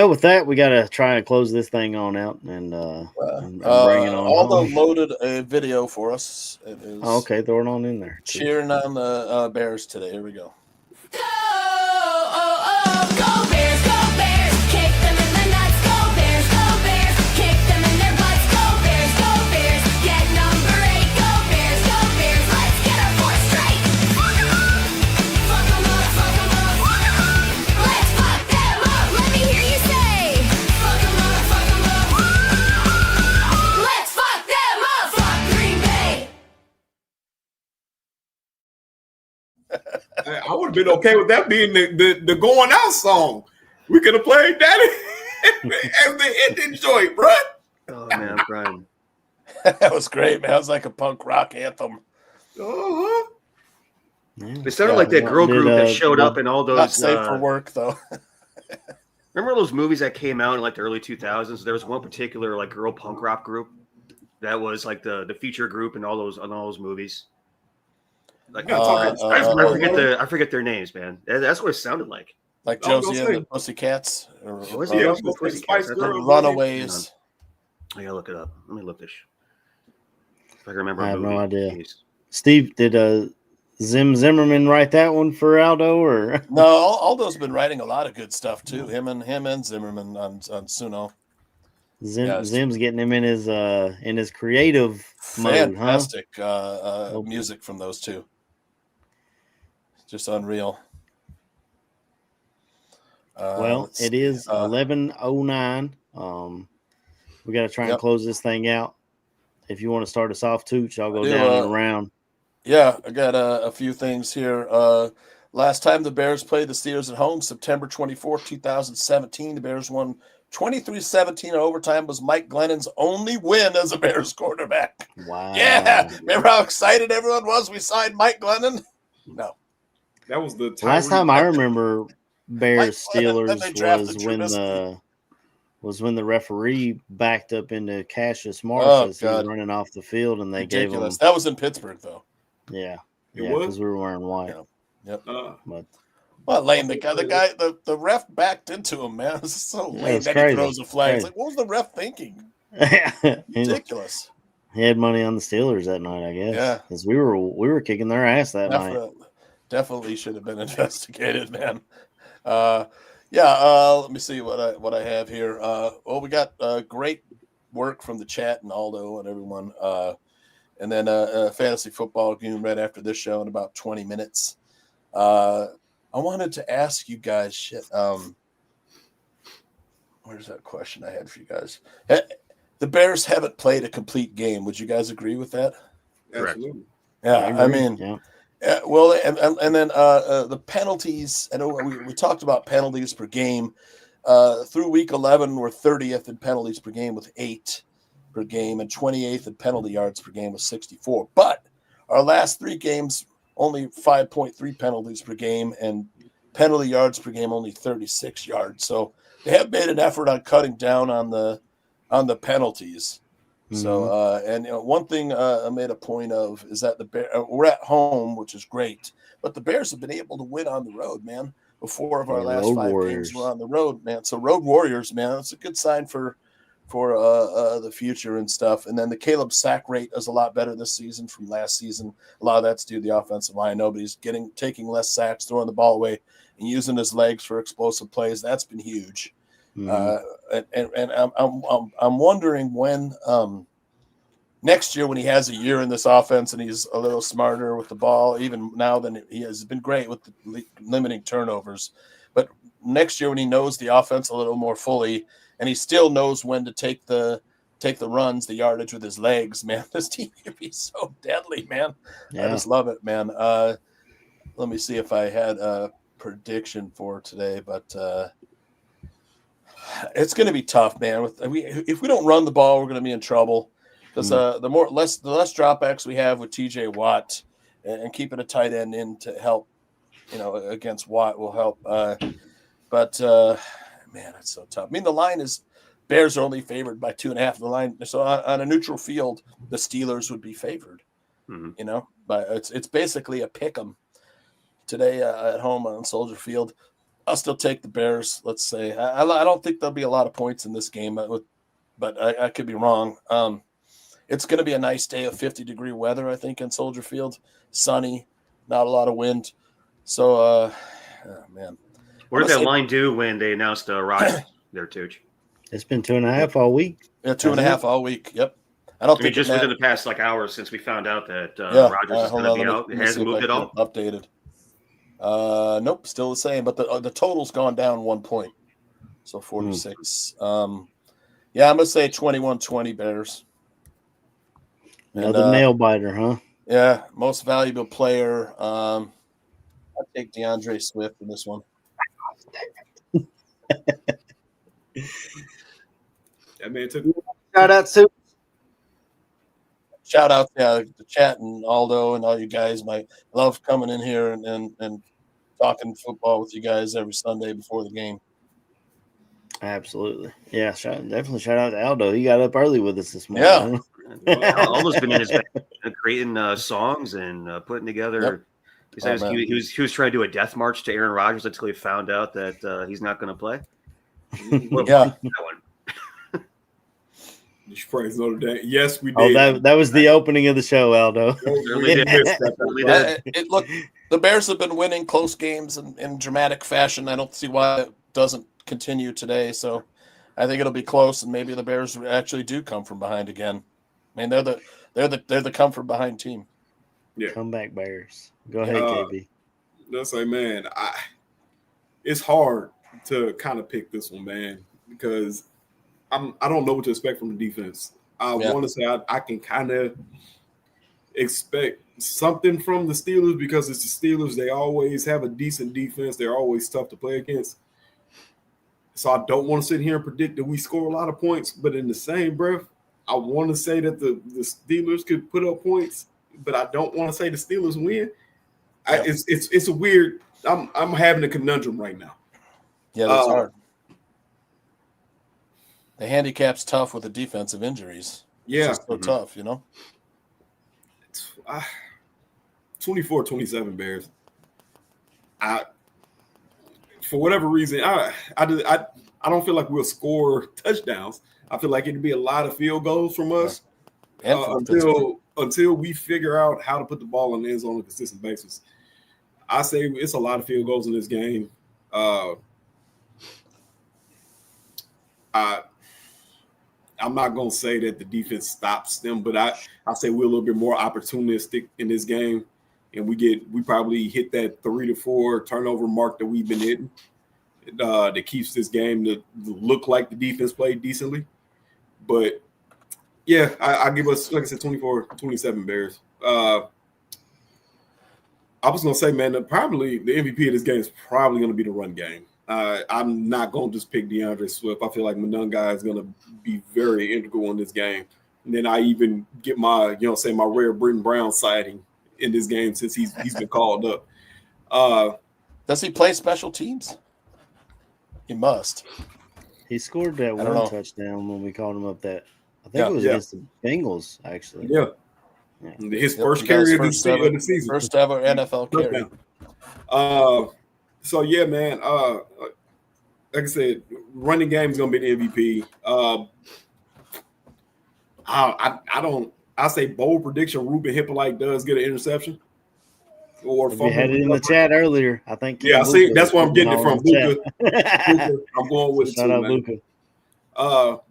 with that, we got to try and close this thing on out and bring it on. Aldo loaded a video for us. It is okay, throw it on in there. Cheering on the Bears today. Here we go. Go, go Bears, go Bears. Kick them in the nuts, go Bears, go Bears. Kick them in their butts, go Bears, go Bears. Get number 8, go Bears, go Bears. Let's get our 4th straight. Fuck 'em up, fuck 'em up, fuck 'em up, fuck 'em up. Let's fuck them up, let me hear you say. Fuck 'em up, fuck 'em up. Let's fuck them up, fuck Green Bay. I would have been okay with that being the going out song. We could have played that as the ending joint, bro. Oh man, I'm crying. That was great, man. It was like a punk rock anthem. It sounded like that girl group that showed up in all those. Not safe for work, though. Remember those movies that came out in like the early 2000s? There was one particular like girl punk rock group that was like the feature group in all those movies. Like I forget their names, man. That's what it sounded like. Like Josie and the Pussycats, or Pussycats. Runaways. I gotta look it up. Let me look this. If I can remember. I have no idea. Steve, did Zimmerman write that one for Aldo, or no? Aldo's been writing a lot of good stuff too. Him and Zimmerman on Suno. Zim's getting him in his creative fantastic mode, huh? Music from those two. Just unreal. Well, it is 11:09. We got to try and close this thing out. If you want to start us off, Tooch, I'll go down and around. Yeah, I got a few things here. Last time the Bears played the Steelers at home, September 24th, 2017, the Bears won 23-17 in overtime. Was Mike Glennon's only win as a Bears quarterback. Wow. Yeah. Remember how excited everyone was we signed Mike Glennon? No. That was the last time I remember Bears Steelers was when the referee backed up into Cassius Morris as he was running off the field, and they gave him. That was in Pittsburgh, though. Yeah, because we were wearing white. Yep. But well, lame. The ref backed into him, man. It's so lame that crazy. He throws a flag. It's like, what was the ref thinking? Ridiculous. He had money on the Steelers that night, I guess. Yeah, because we were kicking their ass that night. Definitely should have been investigated, man. Let me see what I have here. Well, we got great work from the chat and Aldo and everyone. And then a fantasy football game right after this show in about 20 minutes. I wanted to ask you guys, where's that question I had for you guys? The Bears haven't played a complete game. Would you guys agree with that? Absolutely. Yeah, I mean, well, and then the penalties. I know we talked about penalties per game. Through week 11, we're 30th in penalties per game with 8 per game, and 28th in penalty yards per game with 64. But our last 3 games, only 5.3 penalties per game, and penalty yards per game only 36 yards. So they have made an effort on cutting down on the penalties. So, and one thing I made a point of is that we're at home, which is great, but the Bears have been able to win on the road, man. 4 of our last 5 games were on the road, man. So road warriors, man, that's a good sign for the future and stuff. And then the Caleb sack rate is a lot better this season from last season. A lot of that's due to the offensive line. Nobody's taking less sacks, throwing the ball away, and using his legs for explosive plays. That's been huge. And I'm wondering when next year, when he has a year in this offense and he's a little smarter with the ball, even now than he has been great with the limiting turnovers. But next year, when he knows the offense a little more fully, and he still knows when to take the runs, the yardage with his legs, man, this team can be so deadly, man. Yeah. I just love it, man. Let me see if I had a prediction for today, but it's going to be tough, man. If we don't run the ball, we're going to be in trouble. Because the less dropbacks we have with TJ Watt and keeping a tight end in to help, against Watt will help. But man, it's so tough. I mean, the line is Bears are only favored by 2.5. The line, so on a neutral field, the Steelers would be favored. But it's basically a pick 'em today at home on Soldier Field. I'll still take the Bears. Let's say I don't think there'll be a lot of points in this game, but I could be wrong. It's going to be a nice day of 50-degree weather, I think, in Soldier Field. Sunny, not a lot of wind. So, man. Where did that line do when they announced Rodgers there, Tooch? It's been 2.5 all week. Yeah, 2.5 all week. Yep. I don't think just within the past hours since we found out that Rodgers is going to be out. It hasn't moved at all. Updated. Nope, still the same. But the total's gone down 1 point, so 46. Yeah, I'm gonna say 21-20 Bears. Another nail biter, huh? Yeah, most valuable player. I'll take DeAndre Swift in this one. That man took shout out to the chat and Aldo and all you guys. I love coming in here and talking football with you guys every Sunday before the game. Absolutely. Yeah, definitely shout out to Aldo. He got up early with us this morning. Yeah. Aldo's been in his creating songs and putting together. Yep. He said he was trying to do a death march to Aaron Rodgers until he found out that he's not going to play. Yeah. You should praise Notre Dame. Yes, we did. Oh, that was the opening of the show, Aldo. Look, the Bears have been winning close games in dramatic fashion. I don't see why it doesn't continue today. So I think it'll be close, and maybe the Bears actually do come from behind again. I mean, they're the come from behind team. Yeah, come back Bears. Go ahead, KB. Let's say, man, it's hard to kind of pick this one, man, because I don't know what to expect from the defense. I want to say I can kind of expect something from the Steelers because it's the Steelers. They always have a decent defense. They're always tough to play against. So I don't want to sit here and predict that we score a lot of points, but in the same breath, I want to say that the Steelers could put up points, but I don't want to say the Steelers win. It's a weird. I'm having a conundrum right now. Yeah, that's hard. The handicap's tough with the defensive injuries. Yeah, it's just so tough, 24-27 Bears. For whatever reason, I don't feel like we'll score touchdowns. I feel like it'd be a lot of field goals from us until we figure out how to put the ball in the end zone on a consistent basis. I say it's a lot of field goals in this game. I'm not going to say that the defense stops them, but I say we're a little bit more opportunistic in this game, and we probably hit that 3 to 4 turnover mark that we've been hitting that keeps this game to look like the defense played decently. But, yeah, I give us, like I said, 24-27 Bears. I was going to say, man, probably the MVP of this game is probably going to be the run game. I'm not going to just pick DeAndre Swift. I feel like Mununga is going to be very integral in this game. And then I even get my, my rare Britton Brown sighting in this game since he's been called up. Does he play special teams? He must. He scored that one touchdown when we called him up that I think it was against the Bengals, actually. Yeah. His first carry of the season. First ever NFL carry. So yeah, man. Like I said, running game is gonna be the MVP. I say bold prediction. Ruben Hippolyte does get an interception. Or you had it in the chat earlier. I think. Yeah, see, that's where I'm getting it from. Luka. I'm going with shout out man. Luka.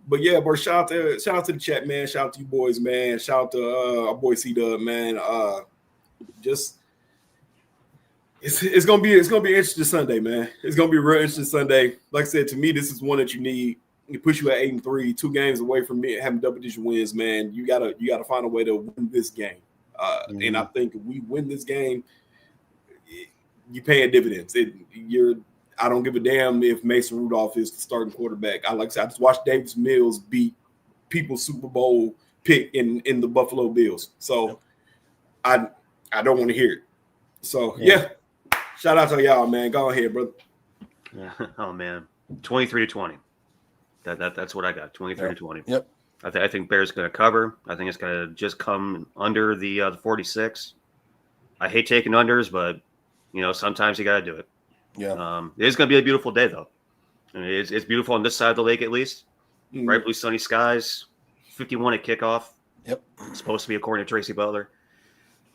But yeah, bro, shout out to the chat, man. Shout out to you boys, man. Shout out to our boy C-Dub, man. It's gonna be an interesting Sunday, man. It's gonna be a real interesting Sunday. Like I said, to me, this is one that you need. It puts you at 8-3, 2 games away from me having double-digit wins, man. You gotta find a way to win this game. And I think if we win this game, you paying dividends. I don't give a damn if Mason Rudolph is the starting quarterback. I just watched Davis Mills beat people's Super Bowl pick in the Buffalo Bills. So I don't want to hear it. So yeah. Shout out to y'all, man. Go ahead, brother. Yeah. Oh man, 23-20. That's what I got. 23-20. Yep. I think Bears going to cover. I think it's going to just come under the 46. I hate taking unders, but sometimes you got to do it. Yeah. It's going to be a beautiful day though. I mean, it's beautiful on this side of the lake at least. Bright blue sunny skies. 51 at kickoff. Yep. It's supposed to be according to Tracy Butler.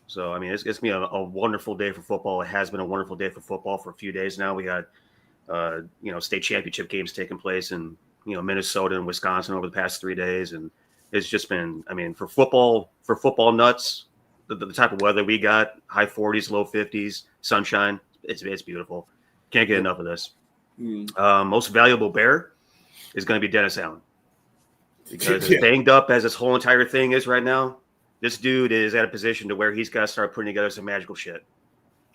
So I mean, it's going to be a wonderful day for football. It has been a wonderful day for football for a few days now. We got state championship games taking place in Minnesota and Wisconsin over the past 3 days, and it's just been, I mean, for football nuts, the type of weather we got, high 40s, low 50s, sunshine, it's beautiful. Can't get enough of this. Most valuable Bear is going to be Dennis Allen, because as banged up as this whole entire thing is right now, this dude is at a position to where he's got to start putting together some magical shit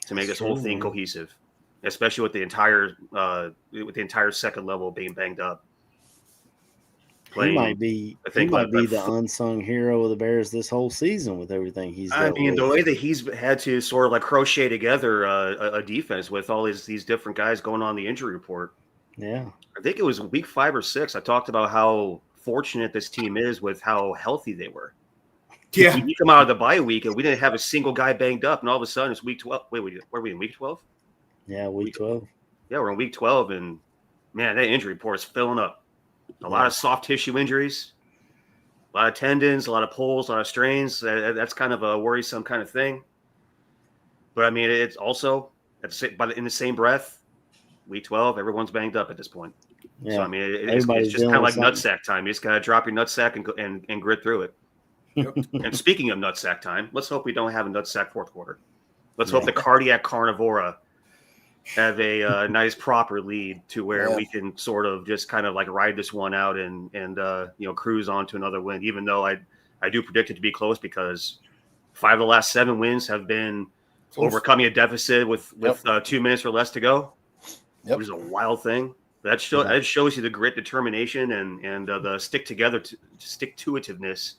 to make this whole thing cohesive, especially with the entire second level being banged up. He might be the unsung hero of the Bears this whole season with everything he's done. I mean, the way that he's had to sort of like crochet together a defense with all these different guys going on the injury report. Yeah. I think it was week 5 or 6. I talked about how fortunate this team is with how healthy they were. Yeah. We come out of the bye week and we didn't have a single guy banged up, and all of a sudden it's week 12. Wait, were we in week 12? Yeah, week 12. Yeah, we're in week 12, and man, that injury report is filling up. A lot of soft tissue injuries, a lot of tendons, a lot of pulls, a lot of strains. That's kind of a worrisome kind of thing. But I mean, it's also in the same breath, week 12, everyone's banged up at this point. Yeah. So I mean, it's just kind of like nutsack time. You just gotta drop your nutsack and grit through it. And speaking of nutsack time, let's hope we don't have a nutsack fourth quarter. Let's hope the cardiac carnivora have a nice proper lead to where we can sort of just kind of like ride this one out and cruise on to another win, even though I do predict it to be close, because 5 of the last 7 wins have been overcoming a deficit with 2 minutes or less to go, which is a wild thing. That shows you the grit, determination, and the stick-to-itiveness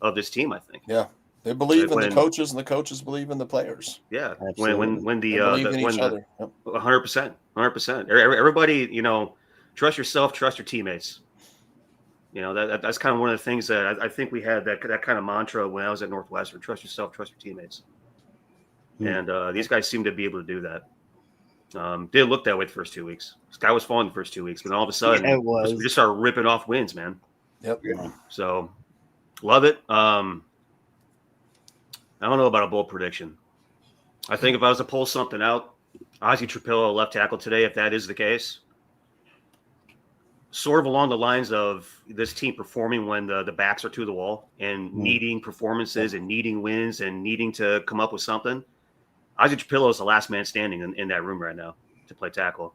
of this team, I think. Yeah. They believe in the coaches, and the coaches believe in the players. Yeah, absolutely. when the each other. 100%. Everybody, trust yourself, trust your teammates. That's kind of one of the things that I think we had that kind of mantra when I was at Northwestern: trust yourself, trust your teammates. And these guys seem to be able to do that. Didn't look that way the first 2 weeks. Sky was falling the first 2 weeks, but all of a sudden, we just started ripping off wins, man. Yep. So, love it. I don't know about a bold prediction. I think if I was to pull something out, Ozzie Trapillo left tackle today, if that is the case, sort of along the lines of this team performing when the backs are to the wall and needing performances and needing wins and needing to come up with something. Ozzie Trapillo is the last man standing in that room right now to play tackle.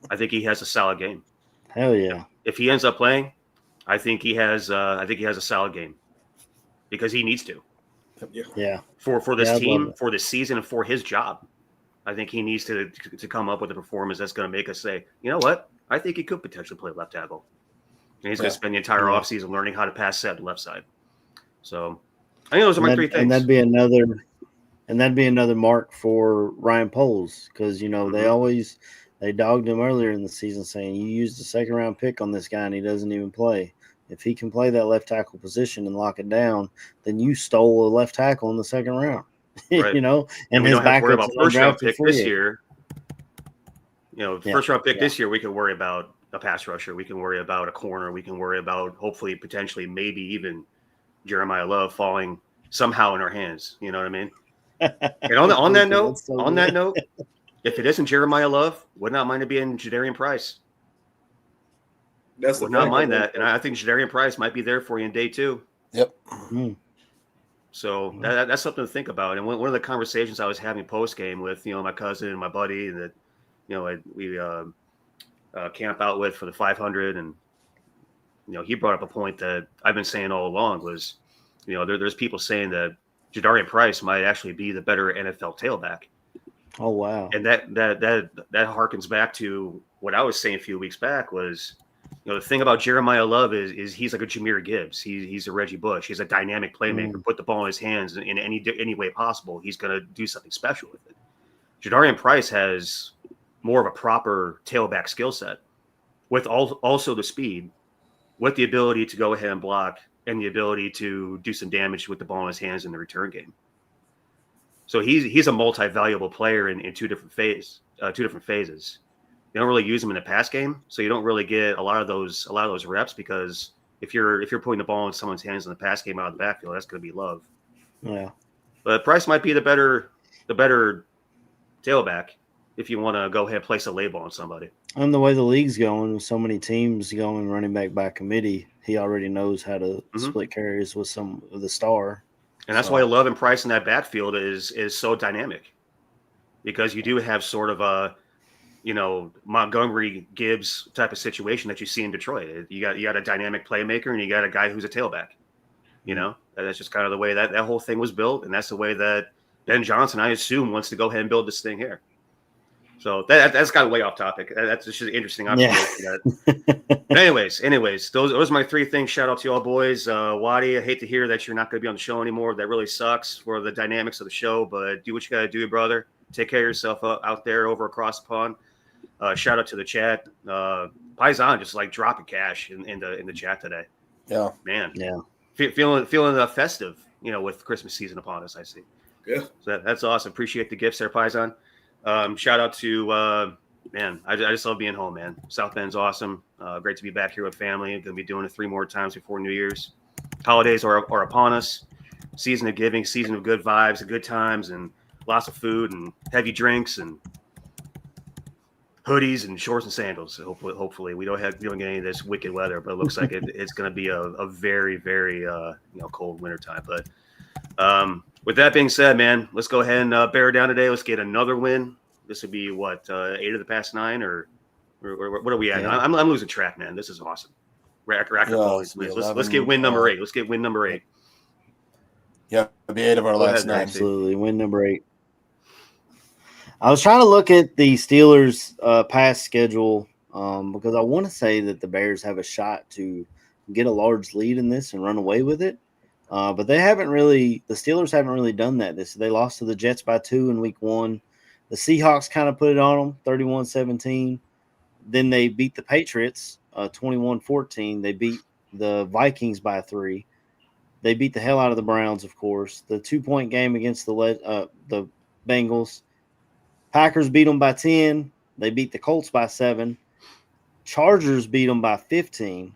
I think he has a solid game. Hell yeah. If he ends up playing, I think he has a solid game, because he needs to. Yeah. For this team, for this season, and for his job, I think he needs to come up with a performance that's going to make us say, you know what? I think he could potentially play left tackle. And he's going to spend the entire offseason learning how to pass set left side. So I think those are my 3 things. And that'd be another mark for Ryan Poles, because they dogged him earlier in the season, saying you used a 2nd round pick on this guy and he doesn't even play. If he can play that left tackle position and lock it down, then you stole a left tackle in the second round. Right. You know, and we his don't have to worry backup's about an first round undrafted pick free this agent. year. You know, Yeah, first round pick yeah. this year, we can worry about a pass rusher. We can worry about a corner. We can worry about hopefully, potentially, maybe even Jeremiah Love falling somehow in our hands. You know what I mean? And on that note, if it isn't Jeremiah Love, would not mind it being Jadarian Price. That's Would not mind that. And I think Jadarian Price might be there for you in day 2. Yep. So that's something to think about. And one of the conversations I was having post game with, you know, my cousin and my buddy, and that, you know, we camp out with for the 500, and you know, he brought up a point that I've been saying all along was, you know, there's people saying that Jadarian Price might actually be the better NFL tailback. Oh wow! And that harkens back to what I was saying a few weeks back was, you know, the thing about Jeremiah Love is he's like a Jahmyr Gibbs. He's a Reggie Bush. He's a dynamic playmaker. Put the ball in his hands in any way possible, he's going to do something special with it. Jadarian Price has more of a proper tailback skill set, with also the speed, with the ability to go ahead and block, and the ability to do some damage with the ball in his hands in the return game. So he's a multi-valuable player in two different phases. They don't really use him in the pass game, so you don't really get a lot of those reps, because if you're putting the ball in someone's hands in the pass game out of the backfield, that's going to be Love. Yeah, but Price might be the better tailback if you want to go ahead and place a label on somebody. And the way the league's going, with so many teams going running back by committee, he already knows how to split carries with the star. And that's why Love and Price in that backfield is so dynamic, because you do have sort of a, you know, Montgomery Gibbs type of situation that you see in Detroit. You got a dynamic playmaker, and you got a guy who's a tailback. You know, that's just kind of the way that whole thing was built, and that's the way that Ben Johnson, I assume, wants to go ahead and build this thing here. So that's kind of way off topic. That's just an interesting observation. Yeah. anyways, those are my 3 things. Shout out to y'all boys. Waddy, I hate to hear that you're not going to be on the show anymore. That really sucks for the dynamics of the show, but do what you got to do, brother. Take care of yourself out there over across the pond. Shout out to the chat. Paisan just like dropping cash in the chat today. Yeah, man. Yeah, feeling festive, you know, with Christmas season upon us. I see. Yeah, so that's awesome. Appreciate the gifts there, Paisan. Shout out to man. I just love being home, man. South Bend's awesome. Great to be back here with family. I'm gonna be doing it 3 more times before New Year's. Holidays are upon us. Season of giving, season of good vibes, and good times, and lots of food and heavy drinks and hoodies and shorts and sandals. So hopefully we don't get any of this wicked weather, but it looks like it's going to be a very, very cold winter time. But with that being said, man, let's go ahead and bear down today. Let's get another win. This would be what 8 of the past 9, or what are we at? Yeah. I'm losing track, man. This is awesome. Rack points. Let's get win number 8. Let's get win number 8. Yeah, it'll be 8 of our last 9. Absolutely, win number 8. I was trying to look at the Steelers' past schedule because I want to say that the Bears have a shot to get a large lead in this and run away with it. But the Steelers haven't really done that. They lost to the Jets by 2 in week 1. The Seahawks kind of put it on them, 31-17. Then they beat the Patriots 21-14. They beat the Vikings by 3. They beat the hell out of the Browns, of course. The 2-point game against the Bengals. Packers beat them by 10. They beat the Colts by 7. Chargers beat them by 15.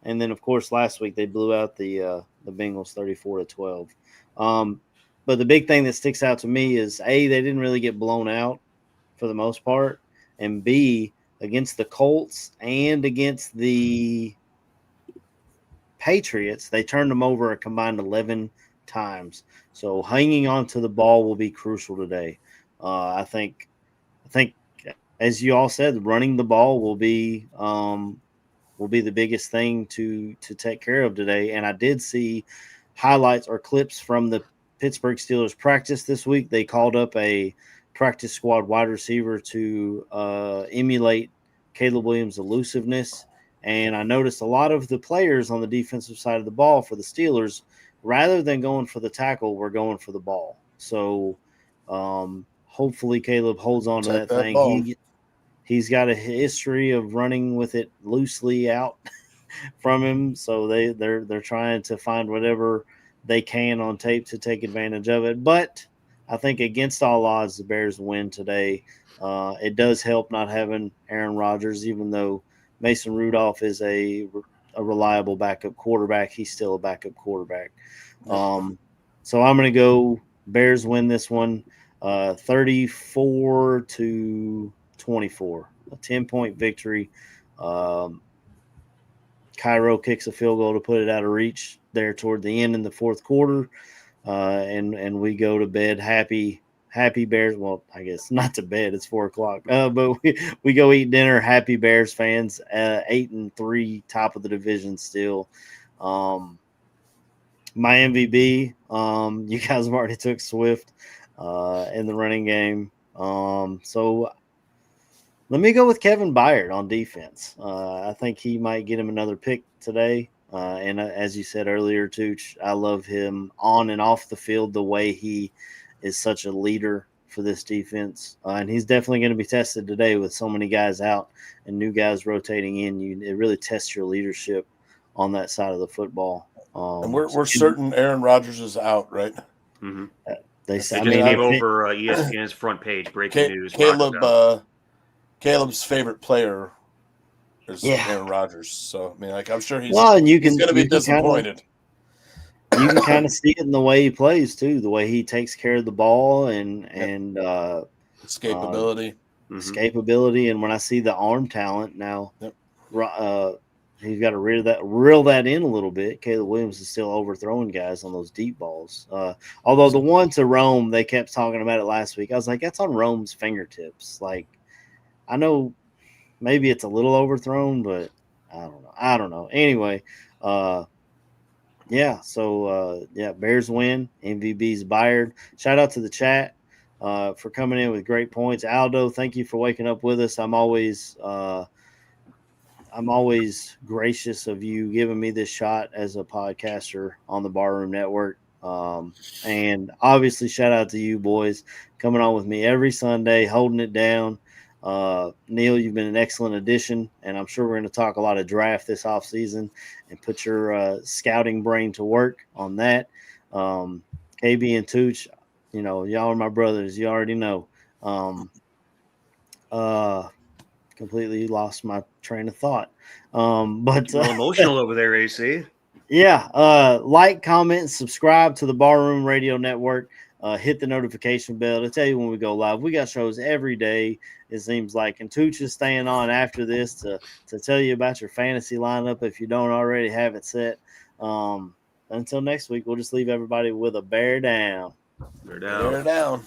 And then, of course, last week they blew out the Bengals 34-12. But the big thing that sticks out to me is, A, they didn't really get blown out for the most part. And, B, against the Colts and against the Patriots, they turned them over a combined 11 times. So hanging on to the ball will be crucial today. I think, as you all said, running the ball will be the biggest thing to take care of today. And I did see highlights or clips from the Pittsburgh Steelers practice this week. They called up a practice squad wide receiver to emulate Caleb Williams' elusiveness. And I noticed a lot of the players on the defensive side of the ball for the Steelers, rather than going for the tackle, were going for the ball. So hopefully Caleb holds on to that thing. He's got a history of running with it loosely out from him. So they're trying to find whatever they can on tape to take advantage of it. But I think against all odds, the Bears win today. It does help not having Aaron Rodgers, even though Mason Rudolph is a reliable backup quarterback. He's still a backup quarterback. So I'm going to go Bears win this one 34-24, a 10-point victory. Cairo kicks a field goal to put it out of reach there toward the end in the fourth quarter. And we go to bed happy Bears. Well, I guess not to bed. It's 4:00. But we go eat dinner. Happy Bears fans. 8-3, top of the division still. My MVP. You guys have already took Swift in the running game. So let me go with Kevin Byard on defense. I think he might get him another pick today. And as you said earlier, Tooch, I love him on and off the field, the way he is such a leader for this defense. And he's definitely going to be tested today with so many guys out and new guys rotating in. It really tests your leadership on that side of the football. And we're certain Aaron Rodgers is out, right? Mm-hmm. They just came over ESPN's front page, breaking news. Caleb's favorite player is Aaron Rodgers. So, I mean, like, I'm sure he's going to be disappointed. You can kind of see it in the way he plays, too, the way he takes care of the ball and escapability. Escapability. And when I see the arm talent now, he's got to reel that in a little bit. Caleb Williams is still overthrowing guys on those deep balls. Although the one to Rome, they kept talking about it last week. I was like, that's on Rome's fingertips. Like, I know maybe it's a little overthrown, but I don't know. Anyway, Bears win. MVB's Byard. Shout out to the chat for coming in with great points. Aldo, thank you for waking up with us. I'm always gracious of you giving me this shot as a podcaster on the Barroom Network. And obviously shout out to you boys coming on with me every Sunday, holding it down. Neil, you've been an excellent addition, and I'm sure we're going to talk a lot of draft this offseason and put your scouting brain to work on that. KB and Tooch, y'all are my brothers. You already know. Completely lost my train of thought. But emotional over there, AC. Yeah. Like, comment, subscribe to the Barroom Radio Network. Hit the notification bell to tell you when we go live. We got shows every day, it seems like. And Tooch is staying on after this to tell you about your fantasy lineup if you don't already have it set. Until next week, we'll just leave everybody with a bear down. Bear down. Bear down.